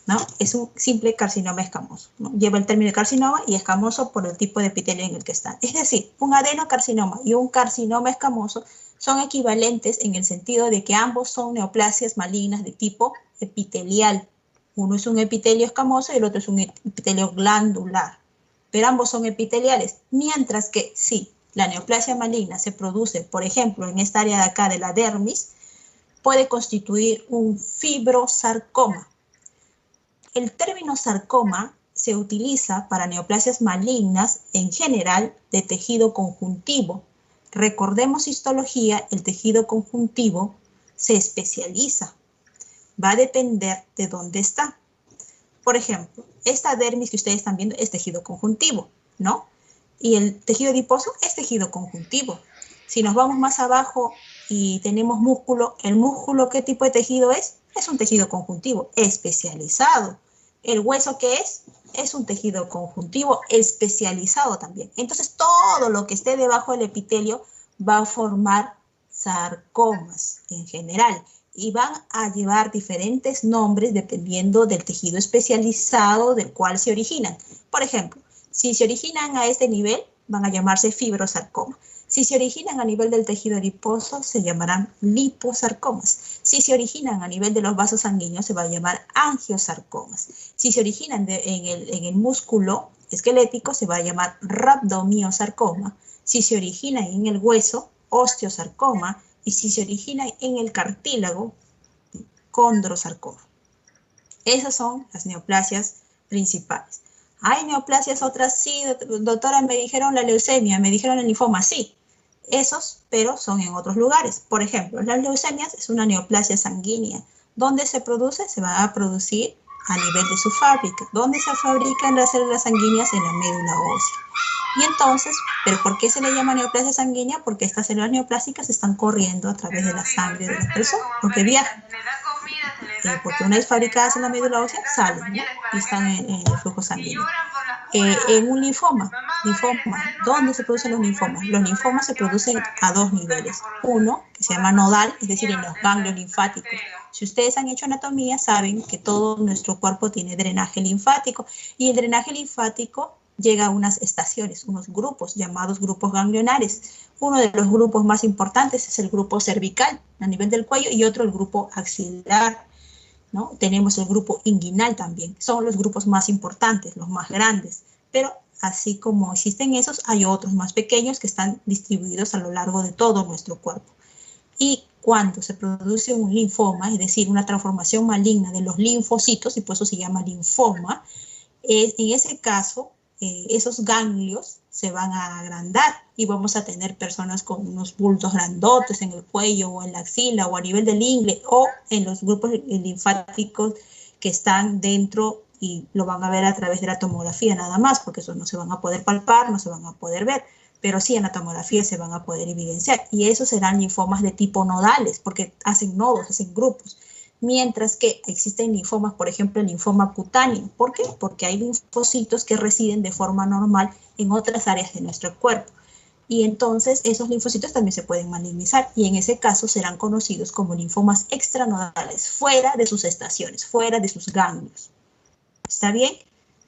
¿no? Es un simple carcinoma escamoso, ¿no? Lleva el término carcinoma y escamoso por el tipo de epitelio en el que está. Es decir, un adenocarcinoma y un carcinoma escamoso son equivalentes en el sentido de que ambos son neoplasias malignas de tipo epitelial. Uno es un epitelio escamoso y el otro es un epitelio glandular. Pero ambos son epiteliales, mientras que sí, la neoplasia maligna se produce, por ejemplo, en esta área de acá de la dermis, puede constituir un fibrosarcoma. El término sarcoma se utiliza para neoplasias malignas en general de tejido conjuntivo. Recordemos histología, el tejido conjuntivo se especializa. Va a depender de dónde está. Por ejemplo, esta dermis que ustedes están viendo es tejido conjuntivo, ¿no? Y el tejido adiposo es tejido conjuntivo. Si nos vamos más abajo y tenemos músculo, ¿el músculo qué tipo de tejido es? Es un tejido conjuntivo especializado. ¿El hueso qué es? Es un tejido conjuntivo especializado también. Entonces, todo lo que esté debajo del epitelio va a formar sarcomas en general. Y van a llevar diferentes nombres dependiendo del tejido especializado del cual se originan. Por ejemplo, si se originan a este nivel, van a llamarse fibrosarcoma. Si se originan a nivel del tejido adiposo, se llamarán liposarcomas. Si se originan a nivel de los vasos sanguíneos, se va a llamar angiosarcomas. Si se originan en el músculo esquelético, se va a llamar rhabdomiosarcoma. Si se originan en el hueso, osteosarcoma. Y si se originan en el cartílago, condrosarcoma. Esas son las neoplasias principales. ¿Hay neoplasias otras? Sí, doctora, me dijeron la leucemia, me dijeron el linfoma, sí. Esos, pero son en otros lugares. Por ejemplo, las leucemias es una neoplasia sanguínea. ¿Dónde se produce? Se va a producir a nivel de su fábrica. ¿Dónde se fabrican las células sanguíneas? En la médula ósea. Y entonces, ¿pero por qué se le llama neoplasia sanguínea? Porque estas células neoplásicas están corriendo a través de la sangre de la persona, porque viajan. Porque una vez fabricadas en la médula ósea, salen, ¿no? Y están en el flujo sanguíneo. En un linfoma, ¿dónde se producen los linfomas? Los linfomas se producen a dos niveles. Uno, que se llama nodal, es decir, en los ganglios linfáticos. Si ustedes han hecho anatomía, saben que todo nuestro cuerpo tiene drenaje linfático, y el drenaje linfático llega a unas estaciones, unos grupos llamados grupos ganglionares. Uno de los grupos más importantes es el grupo cervical, a nivel del cuello, y otro el grupo axilar, ¿no? Tenemos el grupo inguinal también. Son los grupos más importantes, los más grandes. Pero así como existen esos, hay otros más pequeños que están distribuidos a lo largo de todo nuestro cuerpo. Y cuando se produce un linfoma, es decir, una transformación maligna de los linfocitos, y por eso se llama linfoma, en ese caso, esos ganglios se van a agrandar y vamos a tener personas con unos bultos grandotes en el cuello o en la axila o a nivel del ingle o en los grupos linfáticos que están dentro, y lo van a ver a través de la tomografía nada más, porque esos no se van a poder palpar, no se van a poder ver, pero sí en la tomografía se van a poder evidenciar, y esos serán linfomas de tipo nodales porque hacen nodos, hacen grupos. Mientras que existen linfomas, por ejemplo, el linfoma cutáneo. ¿Por qué? Porque hay linfocitos que residen de forma normal en otras áreas de nuestro cuerpo. Y entonces esos linfocitos también se pueden malignizar, y en ese caso serán conocidos como linfomas extranodales, fuera de sus estaciones, fuera de sus ganglios. ¿Está bien?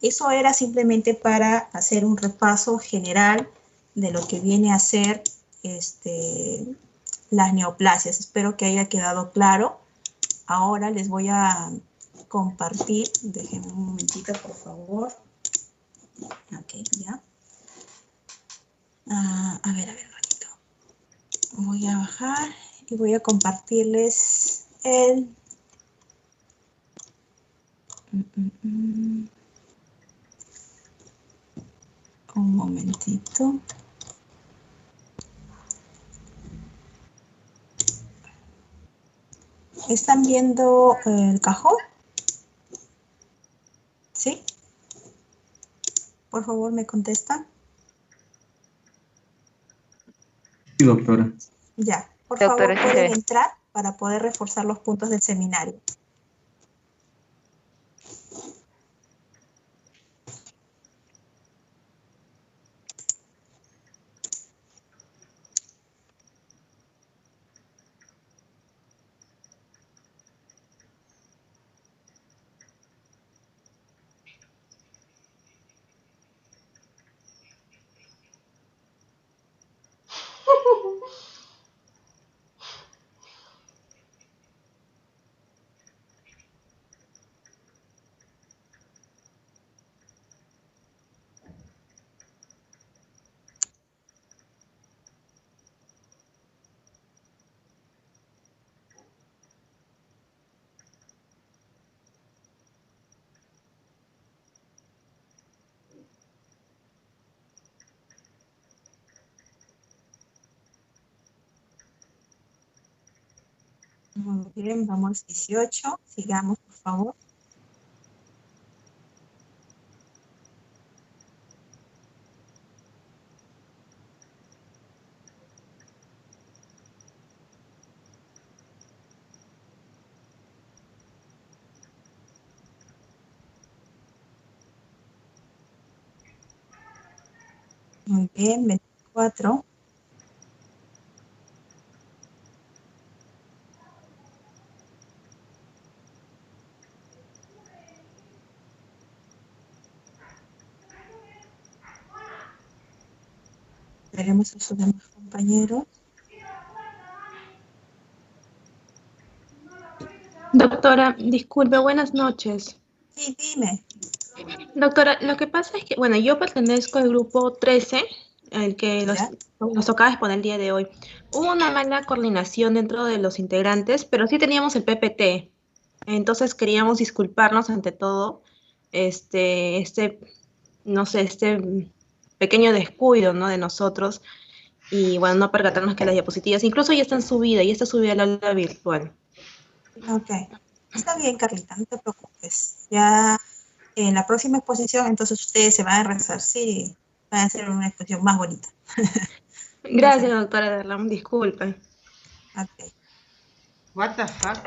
Eso era simplemente para hacer un repaso general de lo que viene a ser las neoplasias. Espero que haya quedado claro. Ahora les voy a compartir, déjenme un momentito por favor. Ok, ya. A ver, un ratito. Voy a bajar y voy a compartirles el... Un momentito. ¿Están viendo el cajón? ¿Sí? Por favor, me contestan. Sí, doctora. Ya, por Doctora, favor, pueden entrar para poder reforzar los puntos del seminario. Muy bien, vamos 18. Sigamos, por favor. Muy bien, 24. Veremos a sus demás compañeros. Doctora, disculpe, buenas noches. Sí, dime. Doctora, lo que pasa es que, bueno, yo pertenezco al grupo 13, el que nos tocaba exponer el día de hoy. Hubo una mala coordinación dentro de los integrantes, pero sí teníamos el PPT. Entonces queríamos disculparnos ante todo no sé, este pequeño descuido, ¿no?, de nosotros, y bueno, no percatarnos que las diapositivas incluso ya están subidas, ya está subida al aula virtual. Ok, está bien, Carlita, no te preocupes. Ya en la próxima exposición, entonces ustedes se van a resarcir y van a hacer una exposición más bonita. Gracias, doctora Darlan, disculpen. Ok. What the fuck?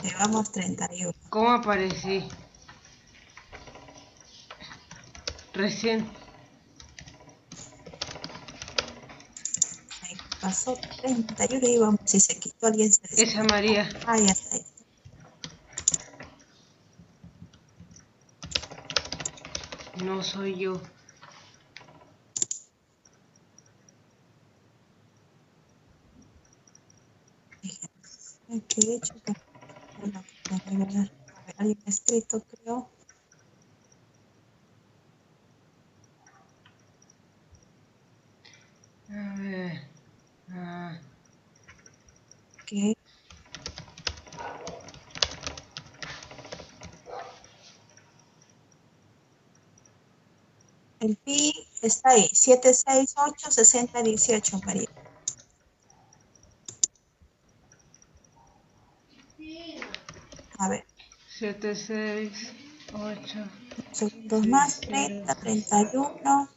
Llevamos 31. ¿Cómo aparecí? Recién. Me pasó 31 y vamos, si se quitó alguien. Esa María. Ah, ya está. No soy yo. ¿Qué he hecho? A ver, alguien ha escrito, creo. A ver. ¿Qué? El PI está ahí, 768-6018, María. A ver. 7, 6, 8. Segundos más, 30, 31.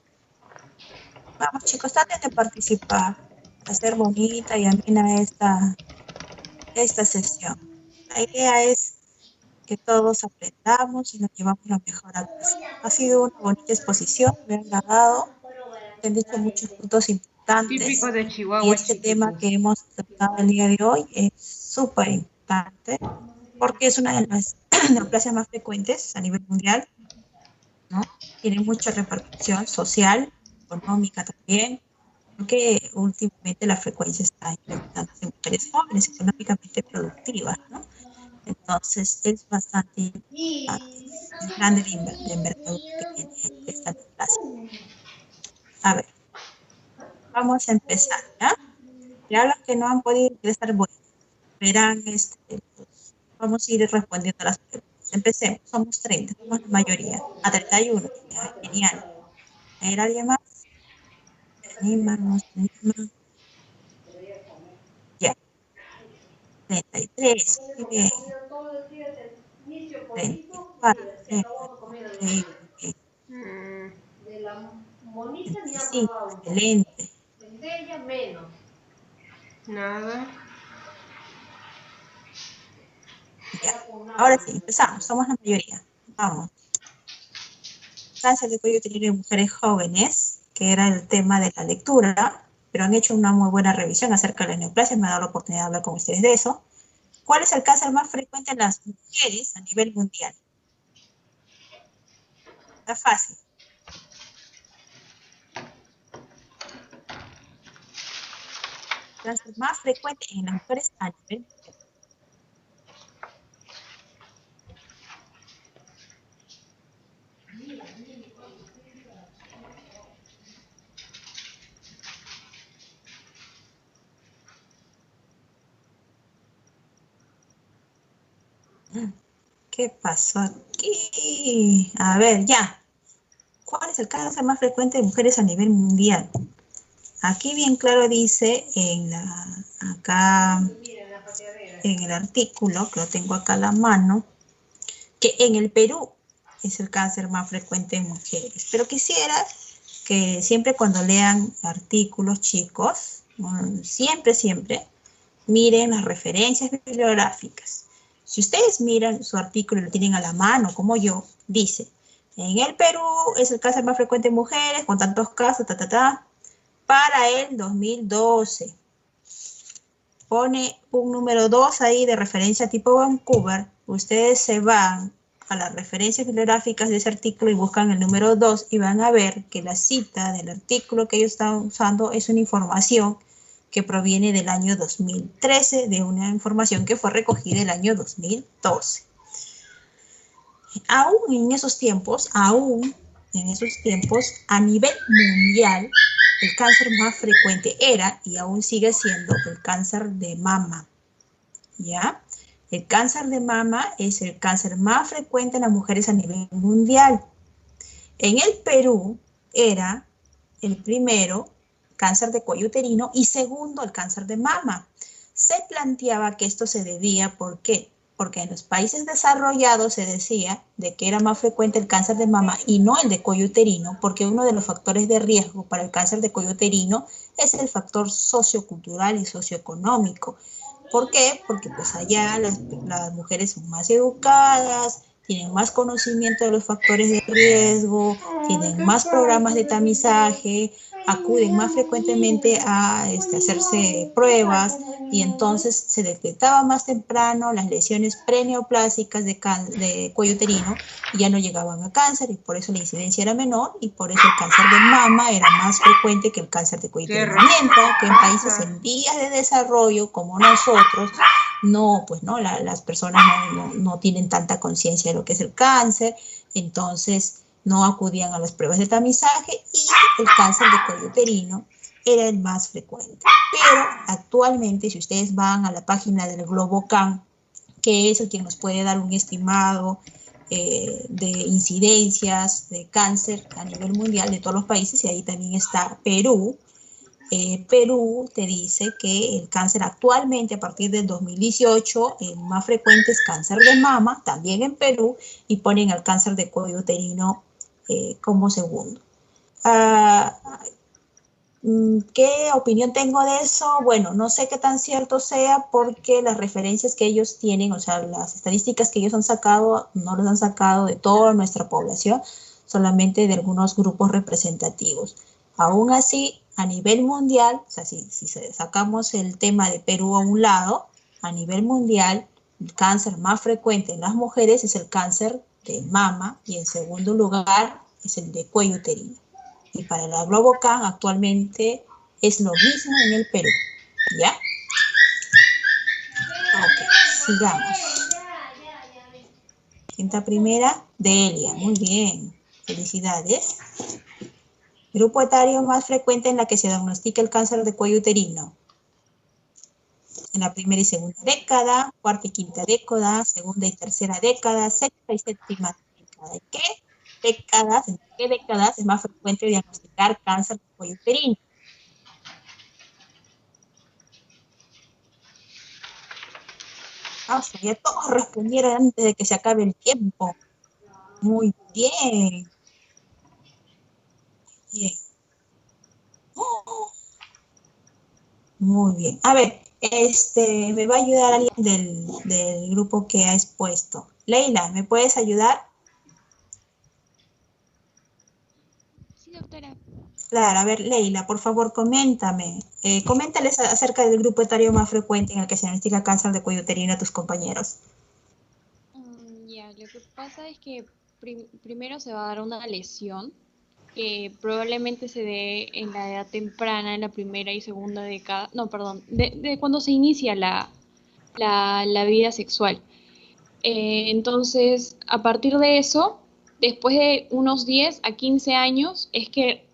Vamos, chicos, traten de participar, para hacer bonita y amena esta sesión. La idea es que todos aprendamos y nos llevamos lo mejor a casa. Ha sido una bonita exposición, me han grabado, me han dicho muchos puntos importantes. Típico de Chihuahua, Y este tema que hemos tratado el día de hoy es súper importante porque es una de las neoplasias más frecuentes a nivel mundial, ¿no? Tiene mucha repercusión social, económica también, porque últimamente la frecuencia está incrementándose en mujeres jóvenes, económicamente productivas, ¿no? Entonces es bastante grande la envergadura que tiene esta neoplasia. A ver, vamos a empezar, ¿ya? Ya los que no han podido ingresar, bueno, verán, vamos a ir respondiendo a las preguntas. Empecemos, somos 30, somos la mayoría, a 31, ya, genial. ¿Hay alguien más? ¿Se anima? ¿No se anima? Ya. 33, muy bien. 34, okay. 25, excelente. Nada. Ya. Ahora sí, empezamos, somos la mayoría. Vamos. Cáncer de cuello uterino en mujeres jóvenes, que era el tema de la lectura, pero han hecho una muy buena revisión acerca de la neoplasia, me ha dado la oportunidad de hablar con ustedes de eso. ¿Cuál es el cáncer más frecuente en las mujeres a nivel mundial? Está fácil. El cáncer más frecuente en las mujeres a nivel mundial. ¿Qué pasó aquí? A ver, ya. ¿Cuál es el cáncer más frecuente de mujeres a nivel mundial? Aquí bien claro dice acá en el artículo, que lo tengo acá a la mano, que en el Perú es el cáncer más frecuente en mujeres. Pero quisiera que siempre cuando lean artículos, chicos, siempre miren las referencias bibliográficas. Si ustedes miran su artículo y lo tienen a la mano, como yo, dice, en el Perú es el cáncer más frecuente en mujeres, con tantos casos, para el 2012. Pone un número 2 ahí de referencia tipo Vancouver. Ustedes se van a las referencias bibliográficas de ese artículo y buscan el número 2 y van a ver que la cita del artículo que ellos están usando es una información que proviene del año 2013, de una información que fue recogida el año 2012. Aún en esos tiempos, a nivel mundial, el cáncer más frecuente era y aún sigue siendo el cáncer de mama, ¿ya? El cáncer de mama es el cáncer más frecuente en las mujeres a nivel mundial. En el Perú era el primero cáncer de cuello uterino y segundo el cáncer de mama. Se planteaba que esto se debía, ¿por qué? Porque en los países desarrollados se decía de que era más frecuente el cáncer de mama y no el de cuello uterino, porque uno de los factores de riesgo para el cáncer de cuello uterino es el factor sociocultural y socioeconómico. ¿Por qué? Porque pues allá las mujeres son más educadas, tienen más conocimiento de los factores de riesgo, tienen más programas de tamizaje, acuden más frecuentemente a hacerse pruebas y entonces se detectaba más temprano las lesiones preneoplásicas de cuello uterino y ya no llegaban a cáncer y por eso la incidencia era menor y por eso el cáncer de mama era más frecuente que el cáncer de cuello uterino. Mientras que en países en vías de desarrollo como nosotros, no, pues no, las personas no tienen tanta conciencia de lo que es el cáncer, entonces no acudían a las pruebas de tamizaje y el cáncer de cuello uterino era el más frecuente. Pero actualmente, si ustedes van a la página del GloboCan, que es el que nos puede dar un estimado de incidencias de cáncer a nivel mundial de todos los países, y ahí también está Perú. Perú te dice que el cáncer actualmente a partir del 2018 el más frecuente es cáncer de mama, también en Perú, y ponen el cáncer de cuello uterino como segundo. ¿Qué opinión tengo de eso? Bueno, no sé qué tan cierto sea porque las referencias que ellos tienen, o sea, las estadísticas que ellos han sacado, no las han sacado de toda nuestra población, solamente de algunos grupos representativos. Aún así, a nivel mundial, o sea, si sacamos el tema de Perú a un lado, a nivel mundial, el cáncer más frecuente en las mujeres es el cáncer de mama y en segundo lugar es el de cuello uterino. Y para la GloboCan actualmente es lo mismo en el Perú, ¿ya? Ok, sigamos. Quinta primera, Delia, muy bien, felicidades. Grupo etario más frecuente en la que se diagnostica el cáncer de cuello uterino. En la primera y segunda década, cuarta y quinta década, segunda y tercera década, sexta y séptima década. ¿En qué décadas es más frecuente diagnosticar cáncer de cuello uterino? Ya todos respondieron antes de que se acabe el tiempo. Muy bien. Bien. Muy bien. A ver, me va a ayudar alguien del grupo que ha expuesto. Leila, ¿me puedes ayudar? Sí, doctora. Claro, a ver, Leila, por favor, coméntame. Coméntales acerca del grupo etario más frecuente en el que se diagnostica cáncer de cuello uterino a tus compañeros. Ya, lo que pasa es que primero se va a dar una lesión que probablemente se dé en la edad temprana, en la primera y segunda década, no, perdón, de cuando se inicia la vida sexual. Entonces, a partir de eso, después de unos 10 a 15 años, es que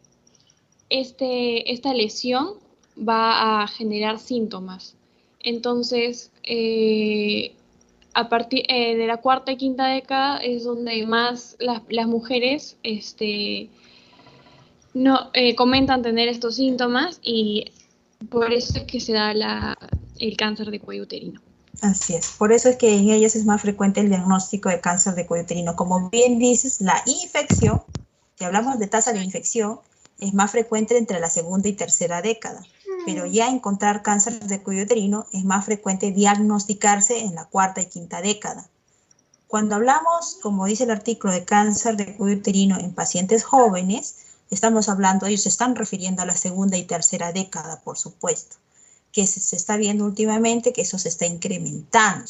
esta lesión va a generar síntomas. Entonces, a partir de la cuarta y quinta década es donde más las mujeres comentan tener estos síntomas y por eso es que se da el cáncer de cuello uterino. Así es, por eso es que en ellas es más frecuente el diagnóstico de cáncer de cuello uterino. Como bien dices, la infección, si hablamos de tasa de infección, es más frecuente entre la segunda y tercera década, pero ya encontrar cáncer de cuello uterino es más frecuente diagnosticarse en la cuarta y quinta década. Cuando hablamos, como dice el artículo, de cáncer de cuello uterino en pacientes jóvenes, estamos hablando, ellos se están refiriendo a la segunda y tercera década, por supuesto, que se está viendo últimamente que eso se está incrementando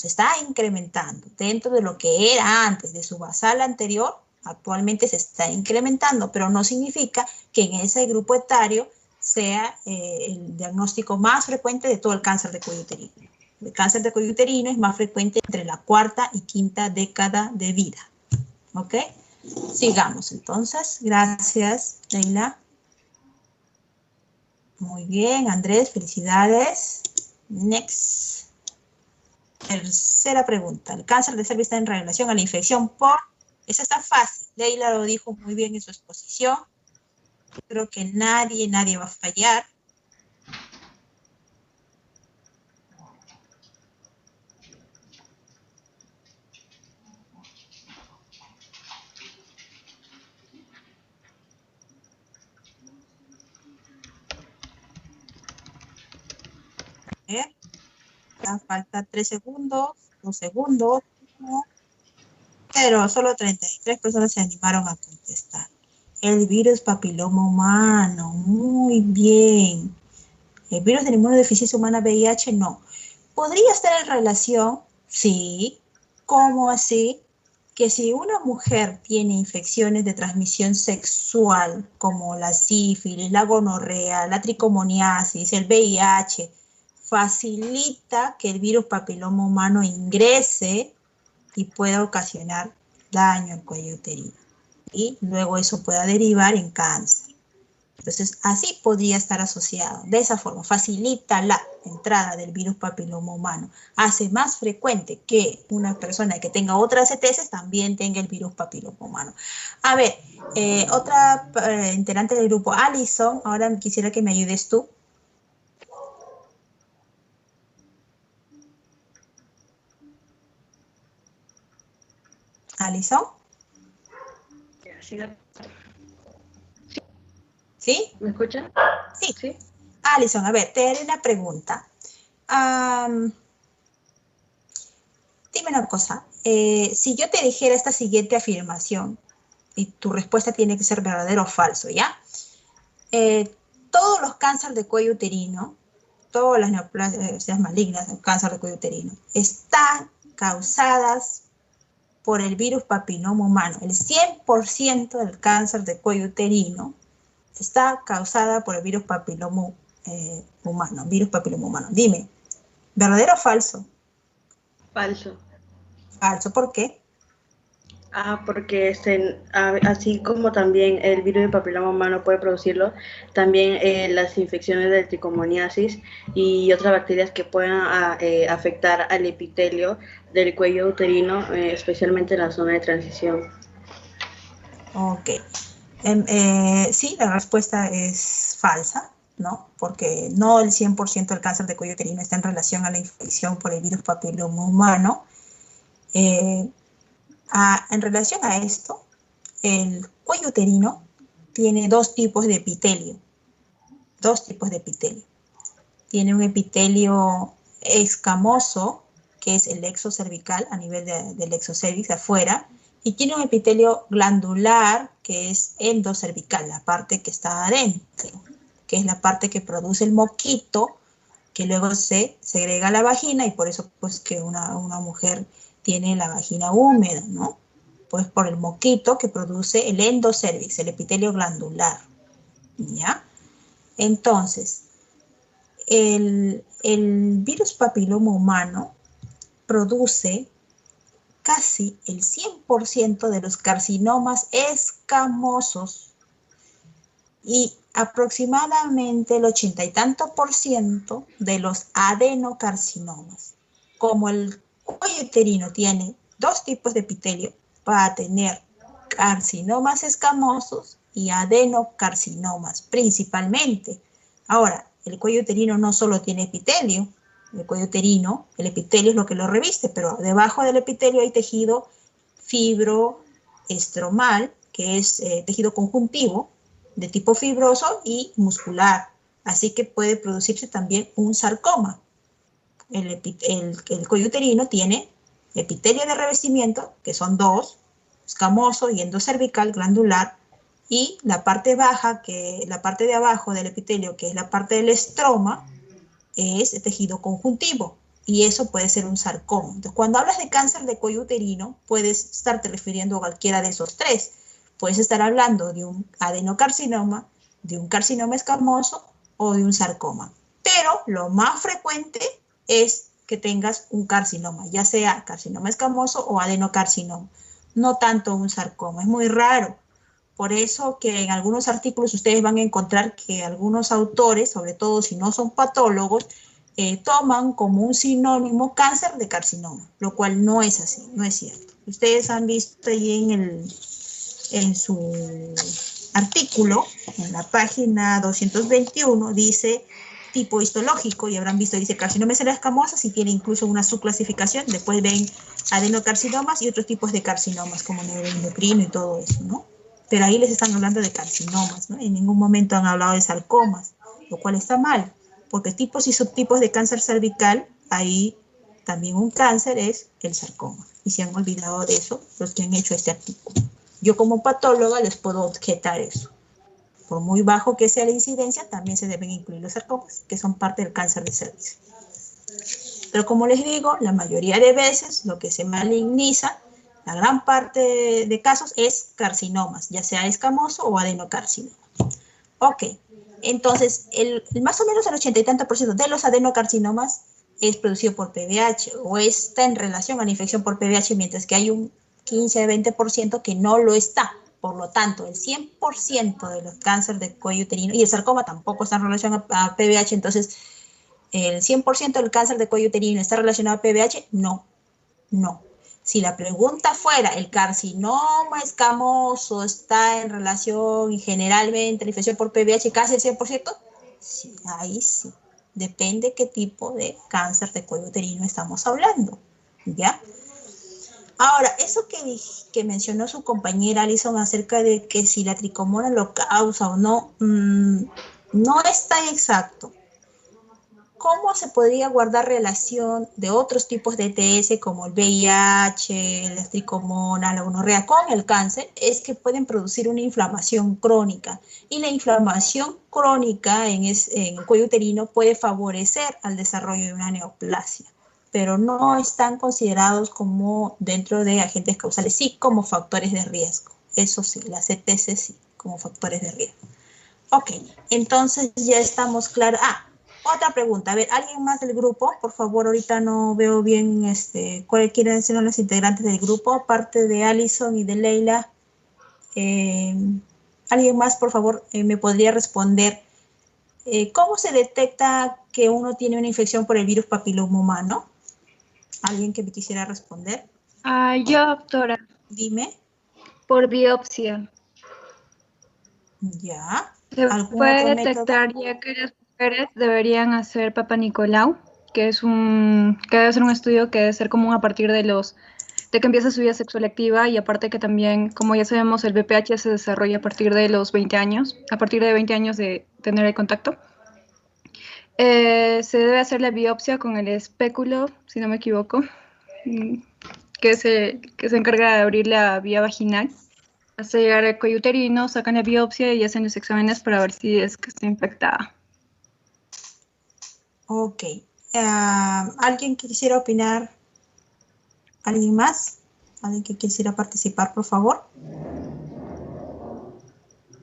dentro de lo que era antes, de su basal anterior, actualmente se está incrementando, pero no significa que en ese grupo etario sea el diagnóstico más frecuente de todo el cáncer de cuello uterino. El cáncer de cuello uterino es más frecuente entre la cuarta y quinta década de vida. ¿Ok? Sigamos entonces. Gracias, Leila. Muy bien, Andrés, felicidades. Next. Tercera pregunta. El cáncer de cervix está en relación a la infección por Eso está fácil. Leila lo dijo muy bien en su exposición. Creo que nadie va a fallar. Falta 3 segundos, 2 segundos, 1, 0, solo 33 personas se animaron a contestar. El virus papiloma humano, muy bien. El virus de inmunodeficiencia humana VIH, no. ¿Podría estar en relación? Sí. ¿Cómo así? Que si una mujer tiene infecciones de transmisión sexual, como la sífilis, la gonorrea, la tricomoniasis, el VIH, facilita que el virus papiloma humano ingrese y pueda ocasionar daño al cuello uterino. Y luego eso pueda derivar en cáncer. Entonces, así podría estar asociado. De esa forma, facilita la entrada del virus papiloma humano. Hace más frecuente que una persona que tenga otras ETS también tenga el virus papiloma humano. A ver, otra integrante del grupo, Alison, ahora quisiera que me ayudes tú. ¿Alison? ¿Sí? ¿Me escuchan? Sí. ¿Sí? Alison, a ver, te haré una pregunta. Dime una cosa. Si yo te dijera esta siguiente afirmación, y tu respuesta tiene que ser verdadero o falso, ¿ya? Todos los cánceres de cuello uterino, todas las neoplasias malignas, el cáncer de cuello uterino, están causadas por el virus papiloma humano. El 100% del cáncer de cuello uterino está causada por el virus papiloma humano. Dime, ¿verdadero o falso? Falso. Falso, ¿por qué? Porque así como también el virus de papiloma humano puede producirlo, también las infecciones de tricomoniasis y otras bacterias que puedan afectar al epitelio del cuello uterino, especialmente en la zona de transición. Ok. Sí, la respuesta es falsa, ¿no? Porque no el 100% del cáncer de cuello uterino está en relación a la infección por el virus papiloma humano. En relación a esto, el cuello uterino tiene dos tipos de epitelio. Tiene un epitelio escamoso, que es el exocervical, a nivel del exocervix afuera, y tiene un epitelio glandular, que es endocervical, la parte que está adentro, que es la parte que produce el moquito, que luego se segrega a la vagina, y por eso pues que una mujer tiene la vagina húmeda, ¿no? Pues por el moquito que produce el endocervix, el epitelio glandular, ¿ya? Entonces, el virus papiloma humano produce casi el 100% de los carcinomas escamosos y aproximadamente el 80 y tanto % de los adenocarcinomas. Como el cuello uterino tiene dos tipos de epitelio, va a tener carcinomas escamosos y adenocarcinomas principalmente. Ahora, el cuello uterino no solo tiene epitelio, el cuello uterino, el epitelio es lo que lo reviste, pero debajo del epitelio hay tejido fibroestromal, que es tejido conjuntivo, de tipo fibroso y muscular. Así que puede producirse también un sarcoma. El cuello uterino tiene epitelio de revestimiento, que son dos, escamoso y endocervical glandular, y la parte baja, la parte de abajo del epitelio, que es la parte del estroma, es tejido conjuntivo, y eso puede ser un sarcoma. Entonces, cuando hablas de cáncer de cuello uterino, puedes estarte refiriendo a cualquiera de esos tres. Puedes estar hablando de un adenocarcinoma, de un carcinoma escamoso o de un sarcoma. Pero lo más frecuente es que tengas un carcinoma, ya sea carcinoma escamoso o adenocarcinoma, no tanto un sarcoma. Es muy raro. Por eso que en algunos artículos ustedes van a encontrar que algunos autores, sobre todo si no son patólogos, toman como un sinónimo cáncer de carcinoma, lo cual no es así, no es cierto. Ustedes han visto ahí en su artículo, en la página 221, dice tipo histológico, y habrán visto, dice carcinoma de escamosa, y tiene incluso una subclasificación. Después ven adenocarcinomas y otros tipos de carcinomas, como neuroendocrino y todo eso, ¿no? Pero ahí les están hablando de carcinomas, ¿no? En ningún momento han hablado de sarcomas, lo cual está mal, porque tipos y subtipos de cáncer cervical, ahí también un cáncer es el sarcoma. Y se han olvidado de eso los que han hecho este artículo. Yo como patóloga les puedo objetar eso. Por muy bajo que sea la incidencia, también se deben incluir los sarcomas, que son parte del cáncer de cervix. Pero como les digo, la mayoría de veces lo que se maligniza, la gran parte de casos, es carcinomas, ya sea escamoso o adenocarcinoma. Ok, entonces, más o menos el 80 y tanto % de los adenocarcinomas es producido por PBH o está en relación a la infección por PBH, mientras que hay un 15 a 20% que no lo está. Por lo tanto, el 100% de los cánceres de cuello uterino, y el sarcoma tampoco está en relación a PBH, entonces, ¿el 100% del cáncer de cuello uterino está relacionado a PBH? No, no. Si la pregunta fuera, ¿el carcinoma escamoso está en relación y generalmente la infección por PBH casi el 100%? Sí, ahí sí. Depende qué tipo de cáncer de cuello uterino estamos hablando, ¿ya? Ahora, eso que mencionó su compañera Alison acerca de que si la tricomona lo causa o no, no es tan exacto. ¿Cómo se podría guardar relación de otros tipos de ETS como el VIH, la tricomona, la gonorrea con el cáncer? Es que pueden producir una inflamación crónica. Y la inflamación crónica en el cuello uterino puede favorecer al desarrollo de una neoplasia, pero no están considerados como dentro de agentes causales, sí como factores de riesgo. Eso sí, las ETS sí, como factores de riesgo. Ok, entonces ya estamos claros. Otra pregunta. A ver, ¿alguien más del grupo? Por favor, ahorita no veo bien cuáles quieren ser los integrantes del grupo, aparte de Alison y de Leila. ¿Alguien más, por favor, me podría responder? ¿Cómo se detecta que uno tiene una infección por el virus papiloma humano? ¿Alguien que me quisiera responder? Yo, doctora. Dime. Por biopsia. Ya. Se puede detectar ya que las mujeres deberían hacer Papa Nicolau, que debe ser un estudio que debe ser común a partir de que empieza su vida sexual activa, y aparte que también, como ya sabemos, el BPH se desarrolla a partir de los 20 años, a partir de 20 años de tener el contacto. Se debe hacer la biopsia con el espéculo, si no me equivoco, que se encarga de abrir la vía vaginal hasta llegar al cuello uterino, sacan la biopsia y hacen los exámenes para ver si es que está infectada. Ok. ¿Alguien que quisiera opinar? ¿Alguien más? ¿Alguien que quisiera participar, por favor?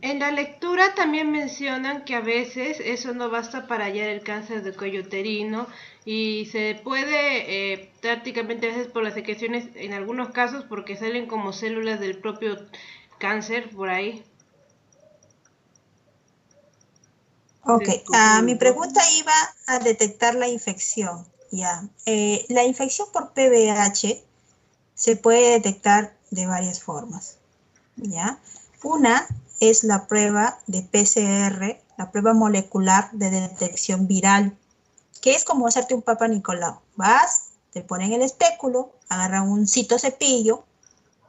En la lectura también mencionan que a veces eso no basta para hallar el cáncer de cuello uterino y se puede prácticamente a veces por las secreciones, en algunos casos porque salen como células del propio cáncer por ahí. Ok, mi pregunta iba a detectar la infección. Ya. La infección por PBH se puede detectar de varias formas. ¿Ya? Una es la prueba de PCR, la prueba molecular de detección viral, que es como hacerte un Papa Nicolau. Vas, te ponen el espéculo, agarran un cepillo,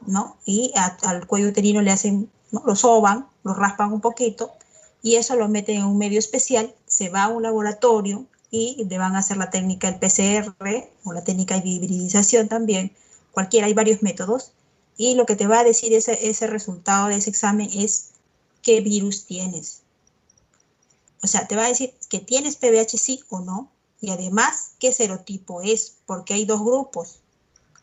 ¿no? Y al cuello uterino le hacen, ¿no? Lo soban, lo raspan un poquito, y eso lo meten en un medio especial, se va a un laboratorio y le van a hacer la técnica del PCR o la técnica de hibridización también, cualquiera, hay varios métodos, y lo que te va a decir ese resultado de ese examen es qué virus tienes. O sea, te va a decir que tienes PBH sí o no, y además qué serotipo es, porque hay dos grupos,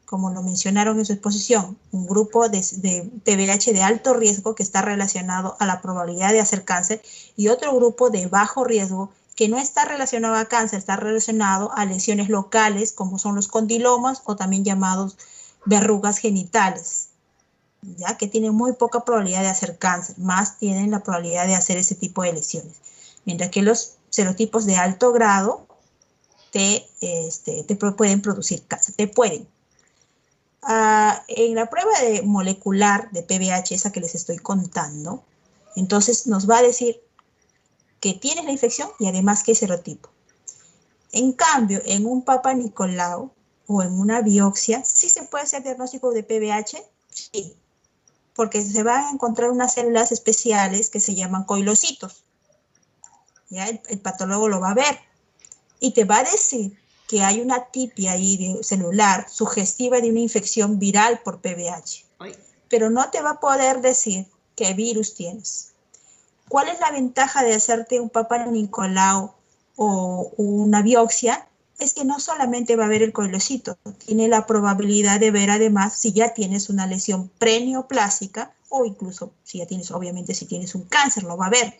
como lo mencionaron en su exposición, un grupo de PBH de alto riesgo que está relacionado a la probabilidad de hacer cáncer, y otro grupo de bajo riesgo que no está relacionado a cáncer, está relacionado a lesiones locales, como son los condilomas o también llamados verrugas genitales, ya que tienen muy poca probabilidad de hacer cáncer, más tienen la probabilidad de hacer ese tipo de lesiones. Mientras que los serotipos de alto grado te pueden producir cáncer, te pueden. en la prueba molecular de PBH, esa que les estoy contando, entonces nos va a decir que tienes la infección y además qué serotipo. En cambio, en un Papa Nicolau o en una biopsia, ¿sí se puede hacer diagnóstico de PBH? Sí, porque se van a encontrar unas células especiales que se llaman coilocitos. ¿Ya? El patólogo lo va a ver y te va a decir que hay una tipia ahí celular sugestiva de una infección viral por PBH. Pero no te va a poder decir qué virus tienes. ¿Cuál es la ventaja de hacerte un Papa Nicolau o una biopsia? Es que no solamente va a ver el coilocito, tiene la probabilidad de ver además si ya tienes una lesión preneoplásica o incluso si ya tienes, obviamente si tienes un cáncer, lo va a ver,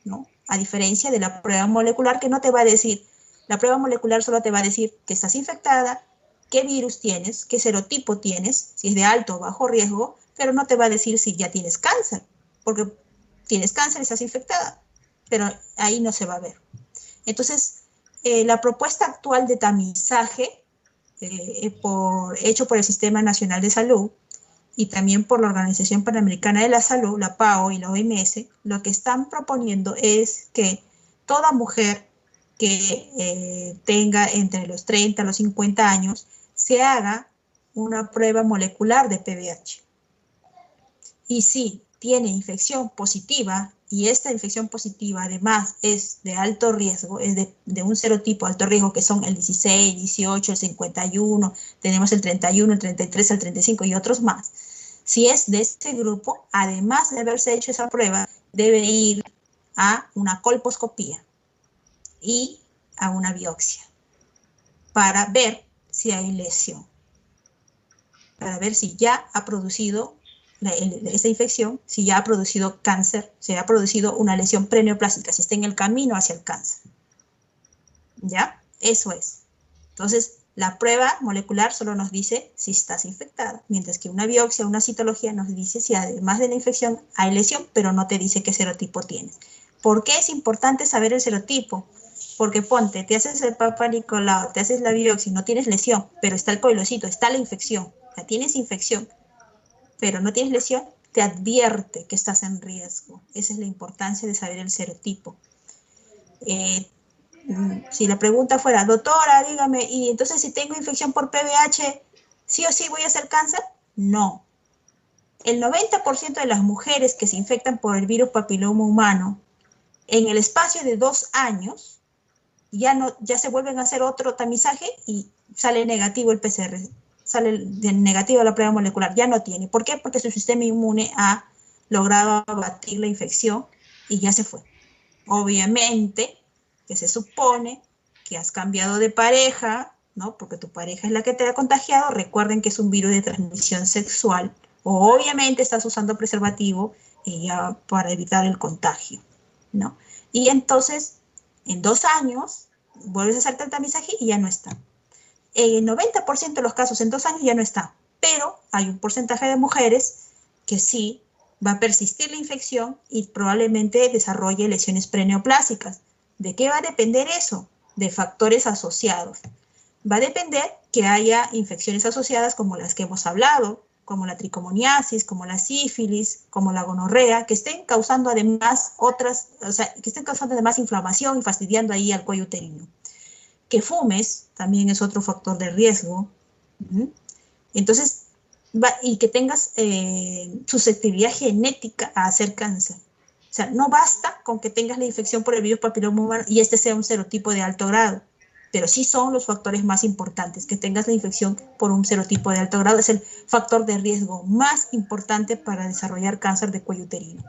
¿no? A diferencia de la prueba molecular que no te va a decir, la prueba molecular solo te va a decir que estás infectada, qué virus tienes, qué serotipo tienes, si es de alto o bajo riesgo, pero no te va a decir si ya tienes cáncer, porque tienes cáncer y estás infectada, pero ahí no se va a ver. Entonces, la propuesta actual de tamizaje, hecho por el Sistema Nacional de Salud y también por la Organización Panamericana de la Salud, la PAO y la OMS, lo que están proponiendo es que toda mujer que tenga entre los 30 a los 50 años se haga una prueba molecular de PBH. Y si tiene infección positiva, y esta infección positiva además es de alto riesgo, es de un serotipo de alto riesgo que son el 16, 18, el 51, tenemos el 31, el 33, el 35 y otros más. Si es de este grupo, además de haberse hecho esa prueba, debe ir a una colposcopía y a una biopsia para ver si hay lesión, para ver si ya ha producido esa infección, si ya ha producido cáncer, si ha producido una lesión preneoplástica, si está en el camino hacia el cáncer. ¿Ya? Eso es. Entonces, la prueba molecular solo nos dice si estás infectada, mientras que una biopsia, una citología nos dice si además de la infección hay lesión, pero no te dice qué serotipo tienes. ¿Por qué es importante saber el serotipo? Porque ponte, te haces el Papa Nicolau, te haces la biopsia, no tienes lesión, pero está el coilocito, está la infección, ya tienes infección, pero no tienes lesión, te advierte que estás en riesgo. Esa es la importancia de saber el serotipo. Si la pregunta fuera, doctora, dígame, ¿y entonces si tengo infección por PBH, sí o sí voy a hacer cáncer? No. El 90% de las mujeres que se infectan por el virus papiloma humano, en el espacio de 2 años, ya se vuelven a hacer otro tamizaje y sale negativo el PCR. Sale negativo la prueba molecular, ya no tiene. ¿Por qué? Porque su sistema inmune ha logrado abatir la infección y ya se fue. Obviamente que se supone que has cambiado de pareja, ¿no? Porque tu pareja es la que te ha contagiado. Recuerden que es un virus de transmisión sexual. O obviamente estás usando preservativo ya para evitar el contagio, ¿no? Y entonces, en 2 años, vuelves a hacerte el tamizaje y ya no está. El 90% de los casos en 2 años ya no está, pero hay un porcentaje de mujeres que sí va a persistir la infección y probablemente desarrolle lesiones preneoplásicas. ¿De qué va a depender eso? De factores asociados. Va a depender que haya infecciones asociadas como las que hemos hablado, como la tricomoniasis, como la sífilis, como la gonorrea, que estén causando además que estén causando además inflamación y fastidiando ahí al cuello uterino. Que fumes también es otro factor de riesgo. Entonces, y que tengas susceptibilidad genética a hacer cáncer. O sea, no basta con que tengas la infección por el virus papiloma humano y este sea un serotipo de alto grado, pero sí son los factores más importantes. Que tengas la infección por un serotipo de alto grado es el factor de riesgo más importante para desarrollar cáncer de cuello uterino.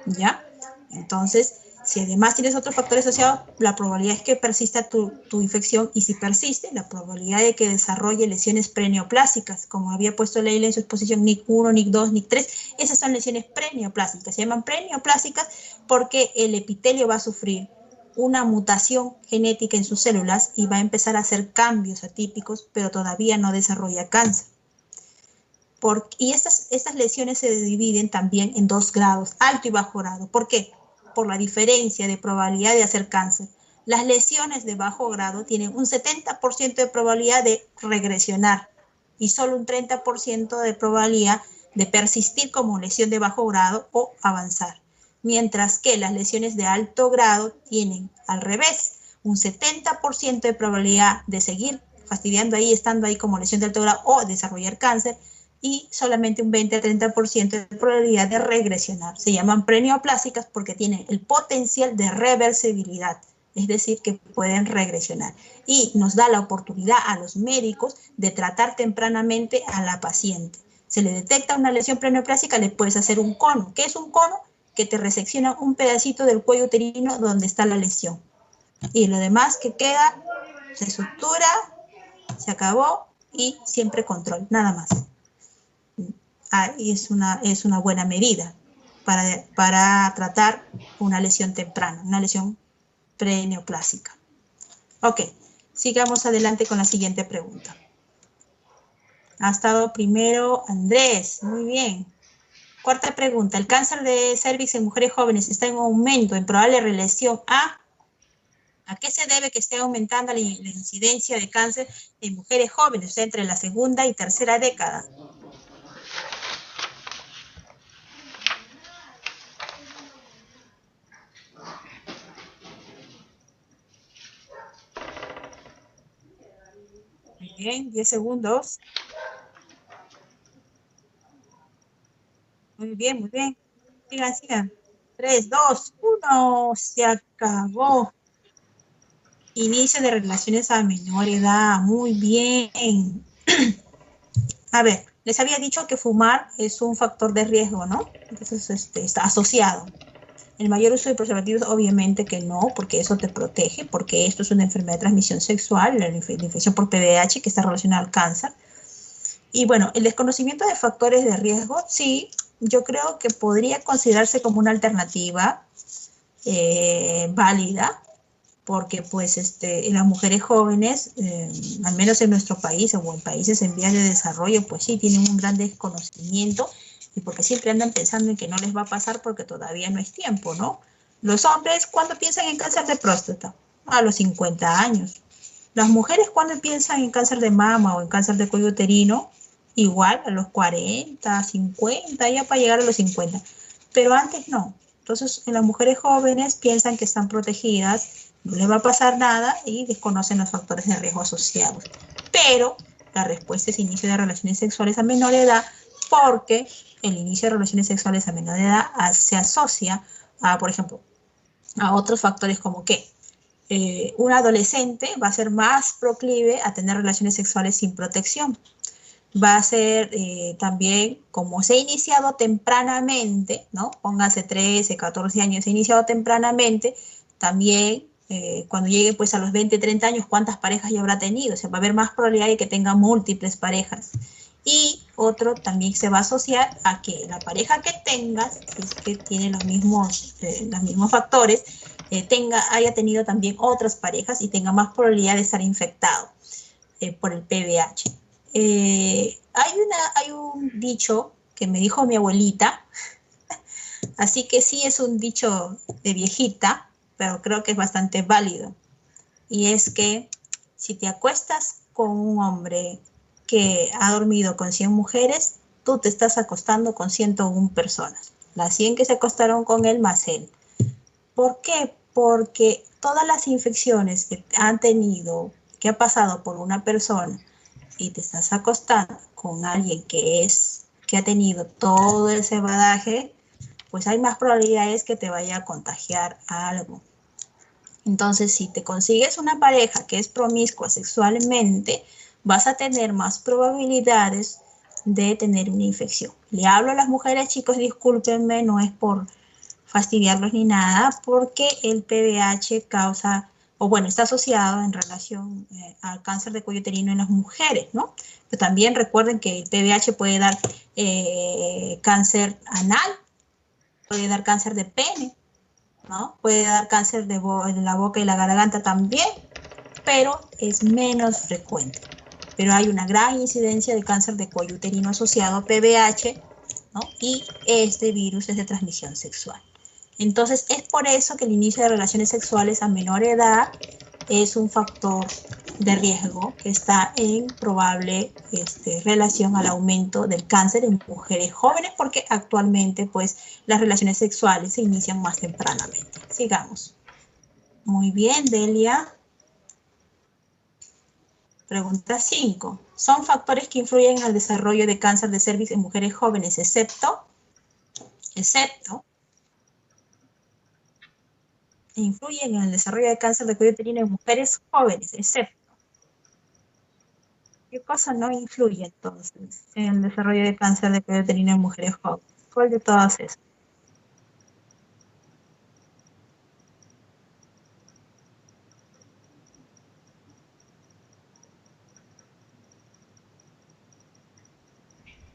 ¿Ya? Entonces, si además tienes otros factores asociados, la probabilidad es que persista tu infección, y si persiste, la probabilidad de que desarrolle lesiones preneoplásicas, como había puesto Leila en su exposición, NIC1, NIC2, NIC3, esas son lesiones preneoplásicas. Se llaman preneoplásicas porque el epitelio va a sufrir una mutación genética en sus células y va a empezar a hacer cambios atípicos, pero todavía no desarrolla cáncer. Y estas lesiones se dividen también en 2 grados, alto y bajo grado. ¿Por qué? Por la diferencia de probabilidad de hacer cáncer. Las lesiones de bajo grado tienen un 70% de probabilidad de regresionar y solo un 30% de probabilidad de persistir como lesión de bajo grado o avanzar. Mientras que las lesiones de alto grado tienen al revés, un 70% de probabilidad de seguir fastidiando ahí, estando ahí como lesión de alto grado o desarrollar cáncer, y solamente un 20 a 30% de probabilidad de regresionar. Se llaman preneoplásicas porque tienen el potencial de reversibilidad, es decir, que pueden regresionar. Y nos da la oportunidad a los médicos de tratar tempranamente a la paciente. Se le detecta una lesión preneoplásica, le puedes hacer un cono. ¿Qué es un cono? Que te resecciona un pedacito del cuello uterino donde está la lesión. Y lo demás que queda, se sutura, se acabó y siempre control, nada más. Y es una buena medida para tratar una lesión temprana, una lesión preneoplásica. Ok, sigamos adelante con la siguiente pregunta. Ha estado primero Andrés, muy bien. Cuarta pregunta, ¿el cáncer de cervix en mujeres jóvenes está en aumento en probable relación ¿A qué se debe que esté aumentando la incidencia de cáncer en mujeres jóvenes, o sea, entre la segunda y tercera década? Muy bien, 10 segundos. Muy bien, muy bien. Sigan, sigan. 3, 2, 1, se acabó. Inicio de relaciones a menor edad, muy bien. A ver, les había dicho que fumar es un factor de riesgo, ¿no? Entonces está asociado. El mayor uso de preservativos, obviamente que no, porque eso te protege, porque esto es una enfermedad de transmisión sexual, la infección por PVH, que está relacionada al cáncer. Y bueno, el desconocimiento de factores de riesgo, sí, yo creo que podría considerarse como una alternativa válida, porque pues en las mujeres jóvenes, al menos en nuestro país o en países en vías de desarrollo, pues sí, tienen un gran desconocimiento y porque siempre andan pensando en que no les va a pasar porque todavía no es tiempo, ¿no? Los hombres, ¿cuándo piensan en cáncer de próstata? A los 50 años. Las mujeres, ¿cuándo piensan en cáncer de mama o en cáncer de cuello uterino? Igual, a los 40, 50, ya para llegar a los 50. Pero antes no. Entonces, en las mujeres jóvenes piensan que están protegidas, no les va a pasar nada y desconocen los factores de riesgo asociados. Pero la respuesta es inicio de relaciones sexuales a menor edad, porque el inicio de relaciones sexuales a menor edad se asocia a, por ejemplo, a otros factores como que un adolescente va a ser más proclive a tener relaciones sexuales sin protección. Va a ser también, como se ha iniciado tempranamente, ¿no? Póngase 13, 14 años, se ha iniciado tempranamente, también cuando llegue pues a los 20, 30 años, ¿cuántas parejas ya habrá tenido? O sea, va a haber más probabilidad de que tenga múltiples parejas. Y otro también se va a asociar a que la pareja que tengas, si es que tiene los mismos factores, haya tenido también otras parejas y tenga más probabilidad de estar infectado por el PVH. Hay un dicho que me dijo mi abuelita, así que sí es un dicho de viejita, pero creo que es bastante válido. Y es que si te acuestas con un hombre que ha dormido con 100 mujeres, tú te estás acostando con 101 personas. Las 100 que se acostaron con él más él. ¿Por qué? Porque todas las infecciones que han tenido, que ha pasado por una persona, y te estás acostando con alguien que ha tenido todo ese bagaje, pues hay más probabilidades que te vaya a contagiar algo. Entonces, si te consigues una pareja que es promiscua sexualmente, vas a tener más probabilidades de tener una infección. Le hablo a las mujeres, chicos, discúlpenme, no es por fastidiarlos ni nada, porque el PVH causa, o bueno, está asociado en relación al cáncer de cuello uterino en las mujeres, ¿no? Pero también recuerden que el PVH puede dar cáncer anal, puede dar cáncer de pene, ¿no? Puede dar cáncer de la boca y la garganta también, pero es menos frecuente. Pero hay una gran incidencia de cáncer de cuello uterino asociado a PVH, ¿no? Y este virus es de transmisión sexual. Entonces, es por eso que el inicio de relaciones sexuales a menor edad es un factor de riesgo que está en probable relación al aumento del cáncer en mujeres jóvenes, porque actualmente pues las relaciones sexuales se inician más tempranamente. Sigamos. Muy bien, Delia. Pregunta 5. ¿Son factores que influyen en el desarrollo de cáncer de cervix en mujeres jóvenes, excepto, influyen en el desarrollo de cáncer de cuello uterino en mujeres jóvenes, excepto? ¿Qué cosa no influye entonces en el desarrollo de cáncer de cuello uterino en mujeres jóvenes? ¿Cuál de todas esas?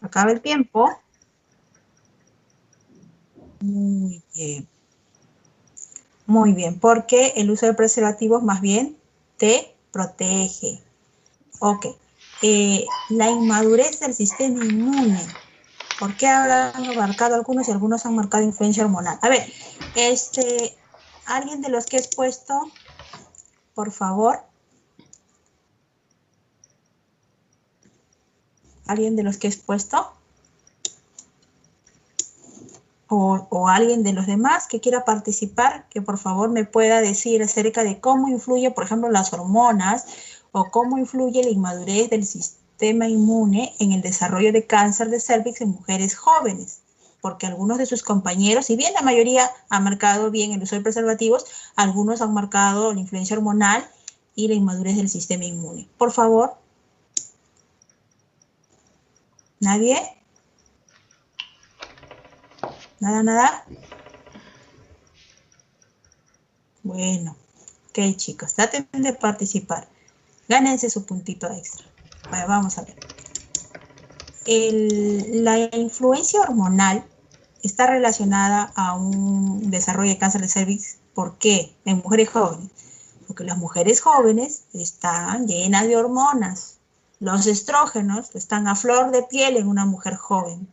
Acaba el tiempo. Muy bien. Muy bien, porque el uso de preservativos más bien te protege. Ok. La inmadurez del sistema inmune. ¿Por qué habrán marcado algunos y algunos han marcado influencia hormonal? A ver, alguien de los que he expuesto, por favor. ¿Alguien de los que he expuesto? O alguien de los demás que quiera participar, que por favor me pueda decir acerca de cómo influye, por ejemplo, las hormonas o cómo influye la inmadurez del sistema inmune en el desarrollo de cáncer de cervix en mujeres jóvenes. Porque algunos de sus compañeros, si bien la mayoría ha marcado bien el uso de preservativos, algunos han marcado la influencia hormonal y la inmadurez del sistema inmune. Por favor. ¿Nadie? ¿Nada? Bueno, ok, chicos, traten de participar. Gánense su puntito extra. Bueno, vamos a ver. La influencia hormonal está relacionada a un desarrollo de cáncer de cervix. ¿Por qué? En mujeres jóvenes. Porque las mujeres jóvenes están llenas de hormonas. Los estrógenos están a flor de piel en una mujer joven.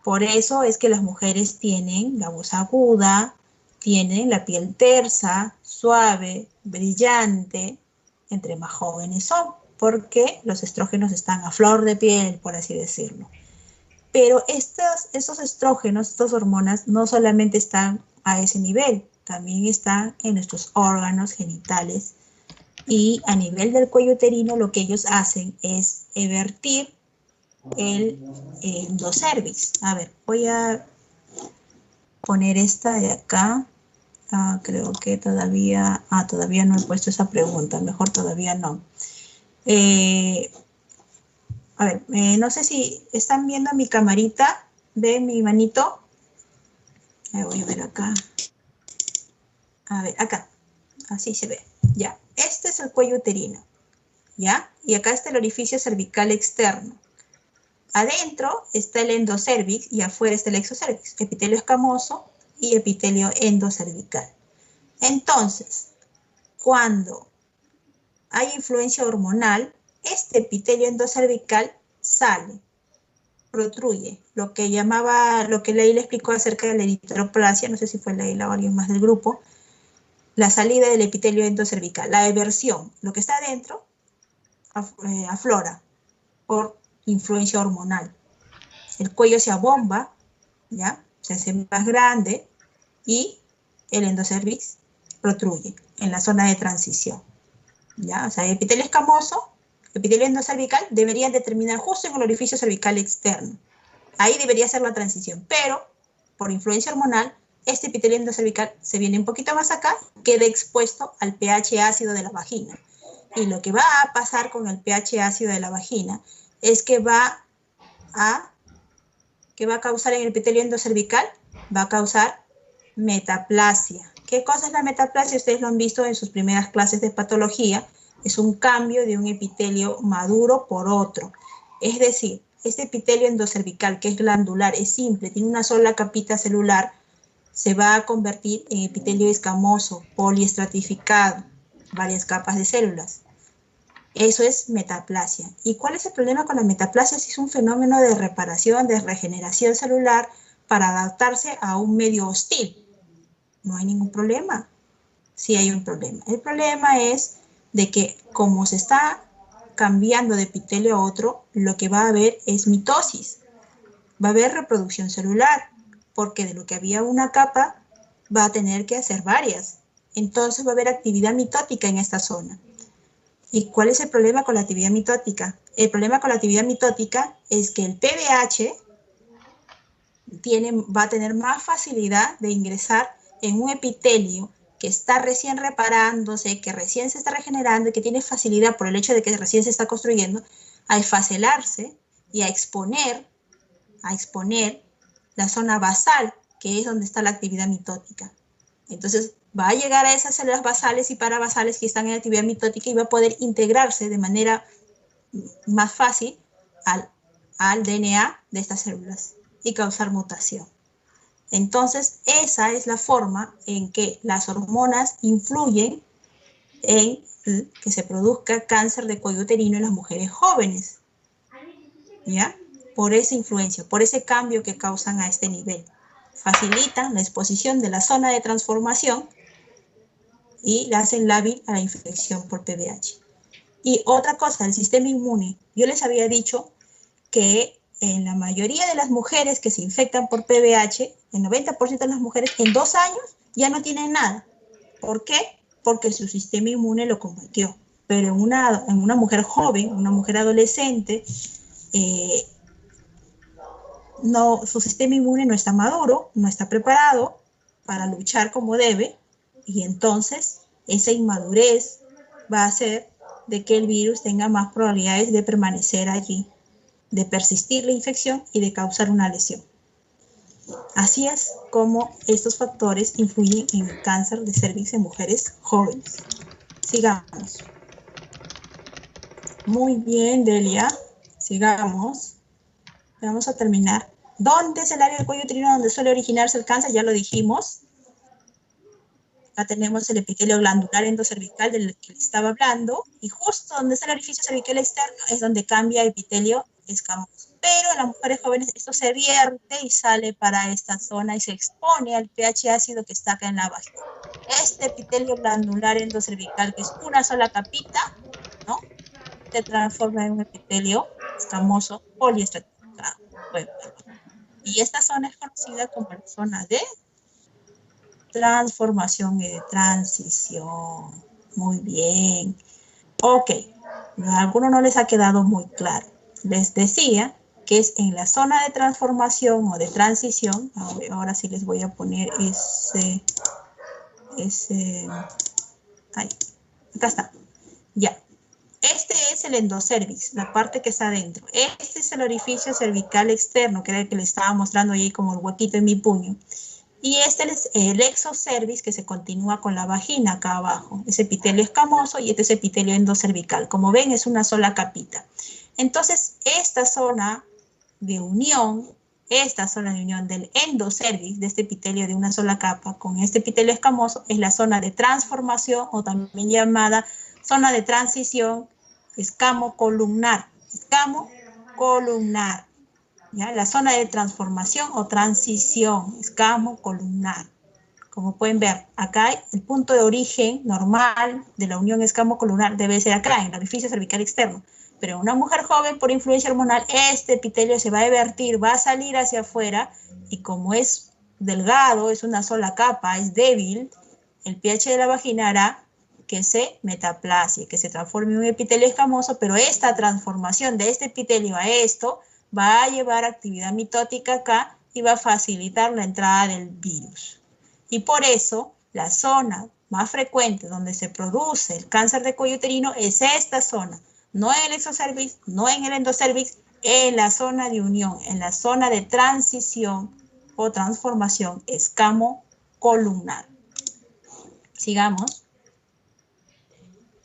Por eso es que las mujeres tienen la voz aguda, tienen la piel tersa, suave, brillante, entre más jóvenes son, porque los estrógenos están a flor de piel, por así decirlo. Pero esos estrógenos, estas hormonas, no solamente están a ese nivel, también están en nuestros órganos genitales. Y a nivel del cuello uterino, lo que ellos hacen es evertir el endocervix. A ver, voy a poner esta de acá. Creo que todavía no he puesto esa pregunta. Mejor todavía no. A ver, no sé si están viendo mi camarita. ¿Ven mi manito? Voy a ver acá. A ver, acá. Así se ve. Ya. Este es el cuello uterino. ¿Ya? Y acá está el orificio cervical externo. Adentro está el endocervix y afuera está el exocervix, epitelio escamoso y epitelio endocervical. Entonces, cuando hay influencia hormonal, este epitelio endocervical sale, protruye, lo que Leila explicó acerca de la eritroplasia, no sé si fue Leila o alguien más del grupo, la salida del epitelio endocervical, la eversión, lo que está adentro aflora por influencia hormonal. El cuello se abomba, ¿ya? Se hace más grande y el endocervix protruye en la zona de transición, ¿ya? O sea, el epitelio escamoso, epitelio endocervical deberían de terminar justo en el orificio cervical externo. Ahí debería ser la transición, pero por influencia hormonal, este epitelio endocervical se viene un poquito más acá, queda expuesto al pH ácido de la vagina. Y lo que va a pasar con el pH ácido de la vagina es que va a causar en el epitelio endocervical, va a causar metaplasia. ¿Qué cosa es la metaplasia? Ustedes lo han visto en sus primeras clases de patología. Es un cambio de un epitelio maduro por otro. Es decir, este epitelio endocervical, que es glandular, es simple, tiene una sola capita celular, se va a convertir en epitelio escamoso, poliestratificado, varias capas de células. Eso es metaplasia. ¿Y cuál es el problema con la metaplasia? Si es un fenómeno de reparación, de regeneración celular para adaptarse a un medio hostil. No hay ningún problema. Sí hay un problema. El problema es de que como se está cambiando de epitelio a otro, lo que va a haber es mitosis. Va a haber reproducción celular, porque de lo que había una capa, va a tener que hacer varias. Entonces va a haber actividad mitótica en esta zona. ¿Y cuál es el problema con la actividad mitótica? El problema con la actividad mitótica es que el PBH va a tener más facilidad de ingresar en un epitelio que está recién reparándose, que recién se está regenerando y que tiene facilidad por el hecho de que recién se está construyendo, a esfacelarse y a exponer la zona basal, que es donde está la actividad mitótica. Entonces va a llegar a esas células basales y parabasales que están en actividad mitótica y va a poder integrarse de manera más fácil al DNA de estas células y causar mutación. Entonces, esa es la forma en que las hormonas influyen en que se produzca cáncer de cuello uterino en las mujeres jóvenes. ¿Ya? Por esa influencia, por ese cambio que causan a este nivel. Facilitan la exposición de la zona de transformación y la hacen lábil a la infección por PBH. Y otra cosa, el sistema inmune. Yo les había dicho que en la mayoría de las mujeres que se infectan por PBH, el 90% de las mujeres en 2 años ya no tienen nada. ¿Por qué? Porque su sistema inmune lo combatió. Pero en una mujer joven, una mujer adolescente, su sistema inmune no está maduro, no está preparado para luchar como debe, y entonces esa inmadurez va a hacer de que el virus tenga más probabilidades de permanecer allí, de persistir la infección y de causar una lesión. Así es como estos factores influyen en el cáncer de cervix en mujeres jóvenes. Sigamos. Muy bien, Delia. Sigamos. Vamos a terminar. ¿Dónde es el área del cuello uterino donde suele originarse el cáncer? Ya lo dijimos. Acá tenemos el epitelio glandular endocervical del que les estaba hablando. Y justo donde está el orificio cervical externo es donde cambia epitelio escamoso. Pero en las mujeres jóvenes esto se vierte y sale para esta zona y se expone al pH ácido que está acá en la vagina. Este epitelio glandular endocervical, que es una sola capita, ¿no?, se transforma en un epitelio escamoso poliestratificado. Bueno, y esta zona es conocida como la zona de transformación y de transición. Muy bien. Ok, a algunos no les ha quedado muy claro. Les decía que es en la zona de transformación o de transición. Ahora sí les voy a poner ahí, acá está. Ya. Este es el endocervix, la parte que está adentro. Este es el orificio cervical externo, que era el que le estaba mostrando ahí como el huequito en mi puño. Y este es el exocervix, que se continúa con la vagina acá abajo. Es epitelio escamoso y este es epitelio endocervical. Como ven, es una sola capita. Entonces, esta zona de unión del endocervix, de este epitelio de una sola capa, con este epitelio escamoso, es la zona de transformación, o también llamada zona de transición escamo-columnar. Escamo-columnar. ¿Ya? La zona de transformación o transición, escamo-columnar. Como pueden ver, acá el punto de origen normal de la unión escamo-columnar debe ser acá, en el orificio cervical externo. Pero en una mujer joven, por influencia hormonal, este epitelio se va a evertir, va a salir hacia afuera, y como es delgado, es una sola capa, es débil, el pH de la vagina hará que se metaplasie, que se transforme en un epitelio escamoso, pero esta transformación de este epitelio a esto va a llevar actividad mitótica acá y va a facilitar la entrada del virus. Y por eso, la zona más frecuente donde se produce el cáncer de cuello uterino es esta zona, no en el exocervix, no en el endocervix, en la zona de unión, en la zona de transición o transformación escamo-columnar. Sigamos.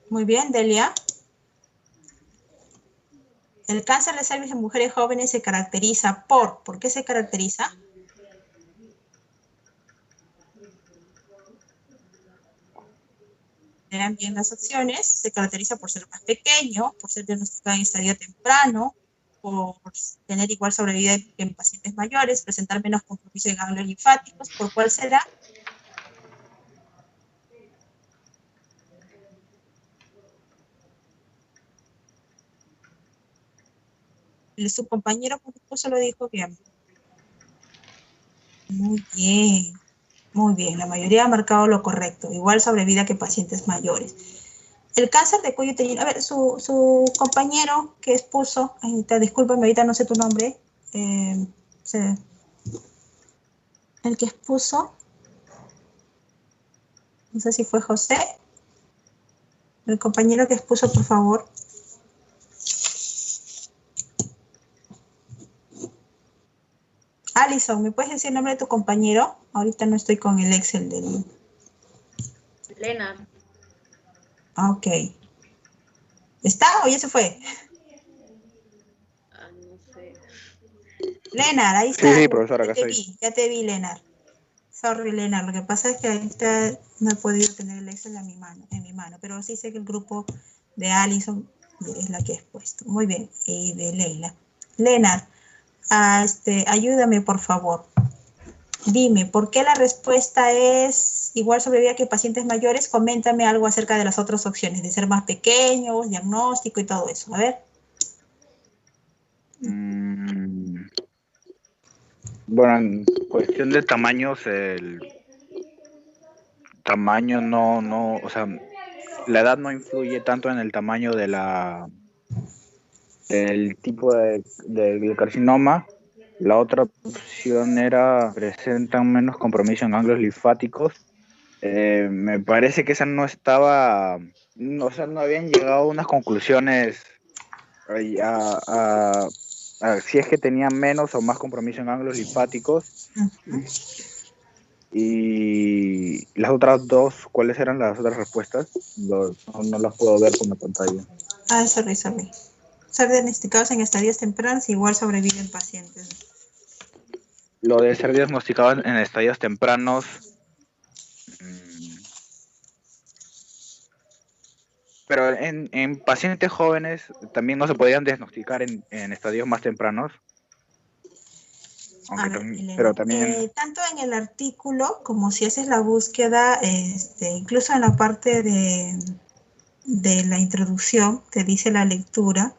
Muy bien, Delia. El cáncer de cervix en mujeres jóvenes se caracteriza ¿por qué se caracteriza? Vean bien las opciones. Se caracteriza por ser más pequeño, por ser diagnosticado en estadio temprano, por tener igual sobrevida que en pacientes mayores, presentar menos compromiso de ganglios linfáticos. ¿Por cuál será? Su compañero se lo dijo bien. Muy bien. Muy bien, la mayoría ha marcado lo correcto. Igual sobrevida que pacientes mayores. El cáncer de cuello uterino, a ver, su compañero que expuso, discúlpame, ahorita no sé tu nombre, el que expuso, no sé si fue José, el compañero que expuso, por favor. Alison, ¿me puedes decir el nombre de tu compañero? Ahorita no estoy con el Excel del... Lena. Ok. ¿Está o ya se fue? No sé. Lenar, ahí está. Sí, profesora, acá estoy. Ya te vi, Lenar. Sorry, Lenar. Lo que pasa es que ahorita no he podido tener el Excel en mi mano, pero sí sé que el grupo de Alison es la que he expuesto. Muy bien. Y de Leila. Lenar, ayúdame, por favor. Dime, ¿por qué la respuesta es igual sobrevida que pacientes mayores? Coméntame algo acerca de las otras opciones, de ser más pequeños, diagnóstico y todo eso. A ver. Bueno, en cuestión de tamaños, el tamaño no, o sea, la edad no influye tanto en el tamaño de del tipo del carcinoma. La otra opción era presentan menos compromiso en ganglios linfáticos. Me parece que esa no estaba, o sea, no habían llegado a unas conclusiones si es que tenían menos o más compromiso en ganglios linfáticos. Y las otras dos, ¿cuáles eran las otras respuestas? No las puedo ver con la pantalla. Sorry. Ser diagnosticados en estadios tempranos igual sobreviven pacientes. Lo de ser diagnosticados en estadios tempranos. Pero en pacientes jóvenes también no se podían diagnosticar en estadios más tempranos. Pero también... tanto en el artículo como si haces la búsqueda, incluso en la parte de la introducción, te dice la lectura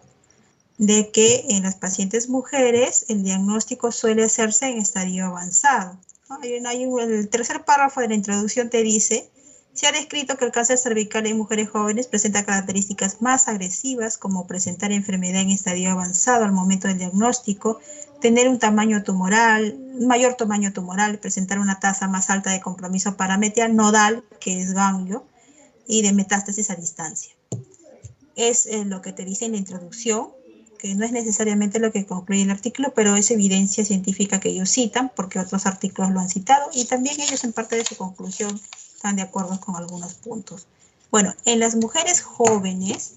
de que en las pacientes mujeres el diagnóstico suele hacerse en estadio avanzado, ¿no? El tercer párrafo de la introducción te dice: se ha descrito que el cáncer cervical en mujeres jóvenes presenta características más agresivas, como presentar enfermedad en estadio avanzado al momento del diagnóstico, tener un mayor tamaño tumoral, presentar una tasa más alta de compromiso parametrial nodal, que es ganglio, y de metástasis a distancia. Es lo que te dice en la introducción, que no es necesariamente lo que concluye el artículo, pero es evidencia científica que ellos citan, porque otros artículos lo han citado, y también ellos en parte de su conclusión están de acuerdo con algunos puntos. Bueno, en las mujeres jóvenes,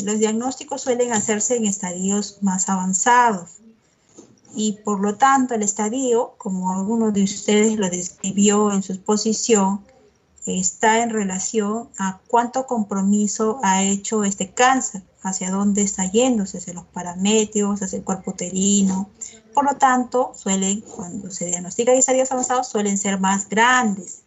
los diagnósticos suelen hacerse en estadios más avanzados, y por lo tanto el estadio, como alguno de ustedes lo describió en su exposición, está en relación a cuánto compromiso ha hecho este cáncer, hacia dónde está yéndose, hacia los paramétricos, hacia el cuerpo uterino. Por lo tanto, cuando se diagnostican estadios avanzados, suelen ser más grandes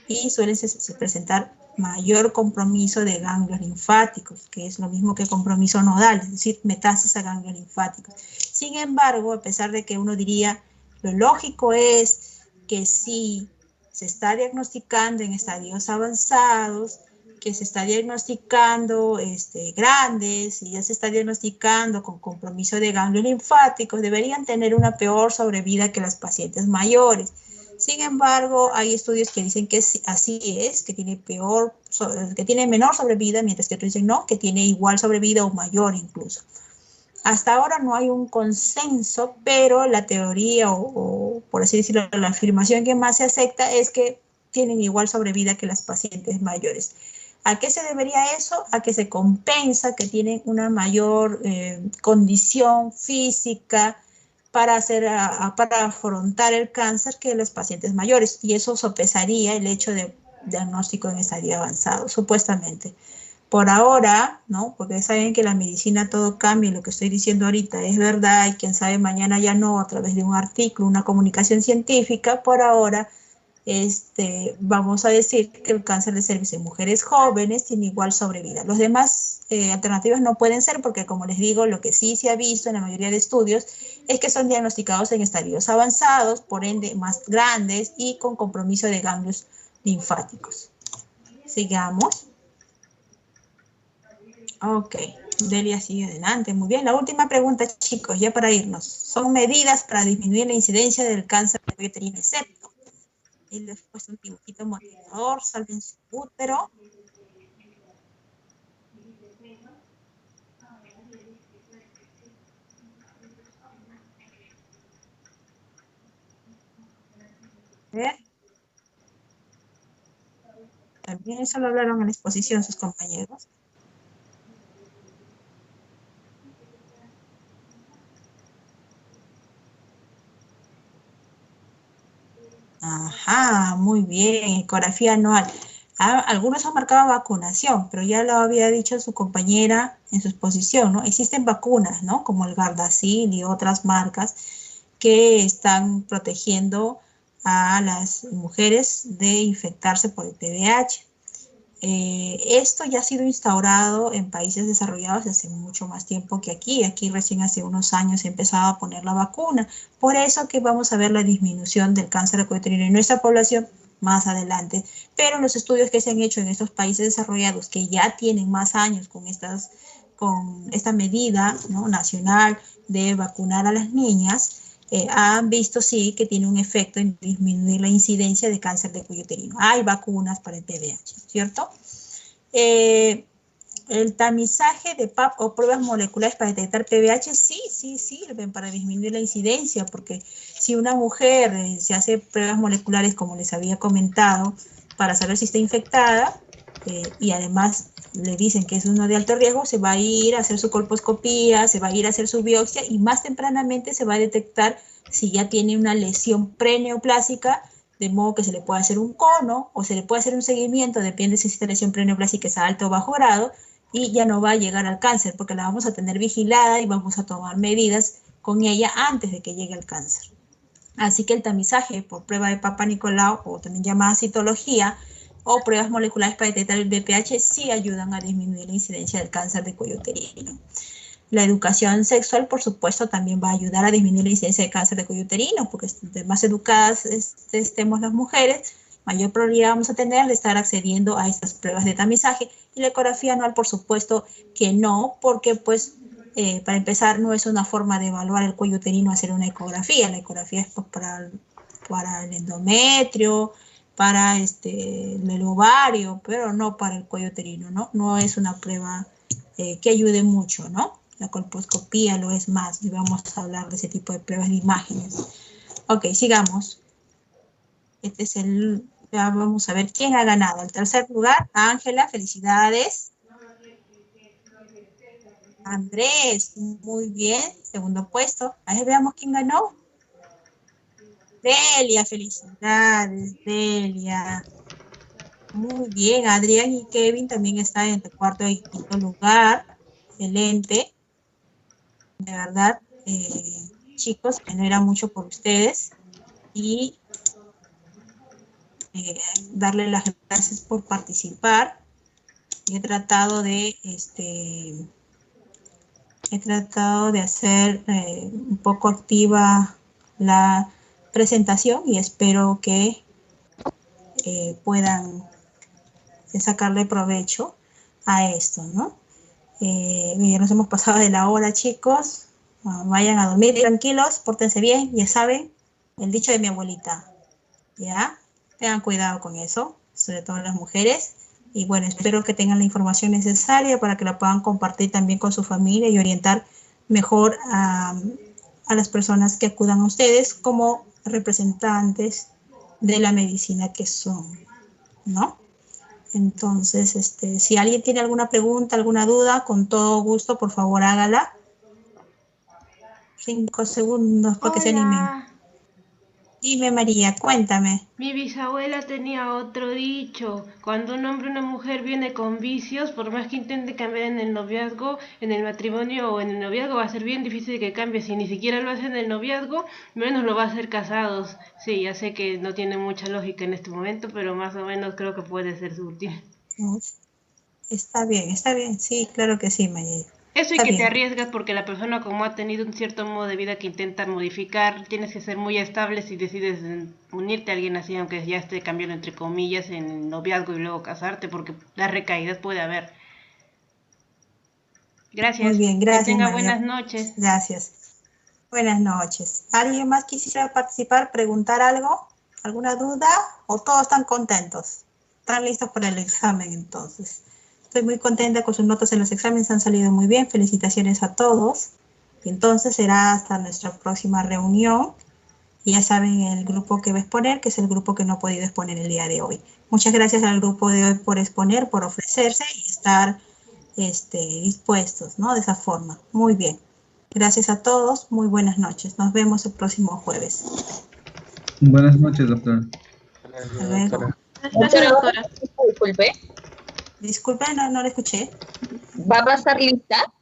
y suelen presentar mayor compromiso de ganglios linfáticos, que es lo mismo que compromiso nodal, es decir, metástasis a ganglios linfáticos. Sin embargo, a pesar de que uno diría, lo lógico es que si se está diagnosticando en estadios avanzados, que se está diagnosticando grandes y ya se está diagnosticando con compromiso de ganglios linfáticos, deberían tener una peor sobrevida que las pacientes mayores. Sin embargo, hay estudios que dicen que así es, que tiene menor sobrevida, mientras que otros dicen no, que tiene igual sobrevida o mayor incluso. Hasta ahora no hay un consenso, pero la teoría o por así decirlo, la afirmación que más se acepta es que tienen igual sobrevida que las pacientes mayores. ¿A qué se debería eso? A que se compensa que tienen una mayor condición física para afrontar el cáncer que las pacientes mayores, y eso sopesaría el hecho de diagnóstico en estadio avanzado, supuestamente. Por ahora, ¿no? Porque saben que la medicina todo cambia, y lo que estoy diciendo ahorita es verdad, y quién sabe mañana ya no, a través de un artículo, una comunicación científica. Por ahora, vamos a decir que el cáncer de cervix en mujeres jóvenes tiene igual sobrevida. Los demás alternativas no pueden ser porque, como les digo, lo que sí se ha visto en la mayoría de estudios es que son diagnosticados en estadios avanzados, por ende más grandes y con compromiso de ganglios linfáticos. Sigamos. Ok, Delia sigue adelante. Muy bien, la última pregunta, chicos, ya para irnos. Son medidas para disminuir la incidencia del cáncer de cuello uterino y septo. Y después un dibujito motivador, salven su útero. A ver. También eso lo hablaron en la exposición sus compañeros. Ajá, muy bien, ecografía anual. Algunos han marcado vacunación, pero ya lo había dicho su compañera en su exposición, ¿no? Existen vacunas, ¿no? Como el Gardasil y otras marcas que están protegiendo a las mujeres de infectarse por el VIH. Esto ya ha sido instaurado en países desarrollados hace mucho más tiempo que aquí. Aquí recién hace unos años se ha empezado a poner la vacuna. Por eso que vamos a ver la disminución del cáncer de cuello uterino en nuestra población más adelante. Pero los estudios que se han hecho en estos países desarrollados que ya tienen más años con esta medida, ¿no?, nacional de vacunar a las niñas, han visto sí que tiene un efecto en disminuir la incidencia de cáncer de cuello uterino. Hay vacunas para el VIH, ¿cierto? El tamizaje de PAP o pruebas moleculares para detectar VIH sí sirven para disminuir la incidencia, porque si una mujer se hace pruebas moleculares, como les había comentado, para saber si está infectada, y además le dicen que es uno de alto riesgo, se va a ir a hacer su colposcopía, se va a ir a hacer su biopsia y más tempranamente se va a detectar si ya tiene una lesión preneoplásica, de modo que se le puede hacer un cono o se le puede hacer un seguimiento, depende si esta lesión preneoplásica es a alto o bajo grado, y ya no va a llegar al cáncer porque la vamos a tener vigilada y vamos a tomar medidas con ella antes de que llegue el cáncer. Así que el tamizaje por prueba de Papa Nicolau, o también llamada citología, o pruebas moleculares para detectar el VPH sí ayudan a disminuir la incidencia del cáncer de cuello uterino. La educación sexual, por supuesto, también va a ayudar a disminuir la incidencia de cáncer de cuello uterino, porque de más educadas estemos las mujeres, mayor probabilidad vamos a tener de estar accediendo a estas pruebas de tamizaje. Y la ecografía anual, por supuesto que no, porque pues para empezar no es una forma de evaluar el cuello uterino hacer una ecografía. La ecografía es pues, para el endometrio, para el ovario, pero no para el cuello uterino, ¿no? No es una prueba que ayude mucho, ¿no? La colposcopía lo es más, y vamos a hablar de ese tipo de pruebas de imágenes. Ok, sigamos. Ya vamos a ver quién ha ganado. El tercer lugar, Ángela, felicidades. Andrés, muy bien, segundo puesto. A ver, veamos quién ganó. Delia, felicidades, Delia. Muy bien, Adrián y Kevin también están en el cuarto y quinto lugar. Excelente. De verdad, chicos, que no era mucho por ustedes. Y darle las gracias por participar. He tratado de hacer un poco activa la presentación y espero que puedan sacarle provecho a esto, ¿no? Ya nos hemos pasado de la hora, chicos. Vayan a dormir tranquilos, pórtense bien, ya saben, el dicho de mi abuelita, ¿ya? Tengan cuidado con eso, sobre todo las mujeres. Y bueno, espero que tengan la información necesaria para que la puedan compartir también con su familia y orientar mejor a las personas que acudan a ustedes como representantes de la medicina que son, ¿no? Entonces, si alguien tiene alguna pregunta, alguna duda, con todo gusto, por favor, hágala. 5 segundos para que se animen. Dime, María, cuéntame. Mi bisabuela tenía otro dicho: cuando un hombre o una mujer viene con vicios, por más que intente cambiar en el noviazgo, en el matrimonio o en el noviazgo, va a ser bien difícil que cambie. Si ni siquiera lo hace en el noviazgo, menos lo va a hacer casados. Sí, ya sé que no tiene mucha lógica en este momento, pero más o menos creo que puede ser útil. Está bien, sí, claro que sí, María. Eso y que te arriesgas porque la persona, como ha tenido un cierto modo de vida que intenta modificar, tienes que ser muy estable si decides unirte a alguien así, aunque ya esté cambiando entre comillas en noviazgo y luego casarte, porque las recaídas puede haber. Gracias. Muy bien, gracias, que tenga María. Buenas noches. Gracias. Buenas noches. ¿Alguien más quisiera participar, preguntar algo? ¿Alguna duda? ¿O todos están contentos? ¿Están listos para el examen entonces? Estoy muy contenta con sus notas en los exámenes, han salido muy bien. Felicitaciones a todos. Y entonces será hasta nuestra próxima reunión. Y ya saben el grupo que va a exponer, que es el grupo que no ha podido exponer el día de hoy. Muchas gracias al grupo de hoy por exponer, por ofrecerse y estar dispuestos, ¿no? De esa forma. Muy bien. Gracias a todos. Muy buenas noches. Nos vemos el próximo jueves. Buenas noches, doctora. Hasta luego. Doctora, disculpe. Disculpe, no lo escuché. ¿Va a pasar lista?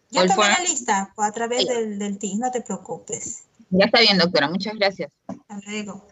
Ya tomé la lista a través del TIS, no te preocupes. Ya está bien, doctora. Muchas gracias. Hasta luego.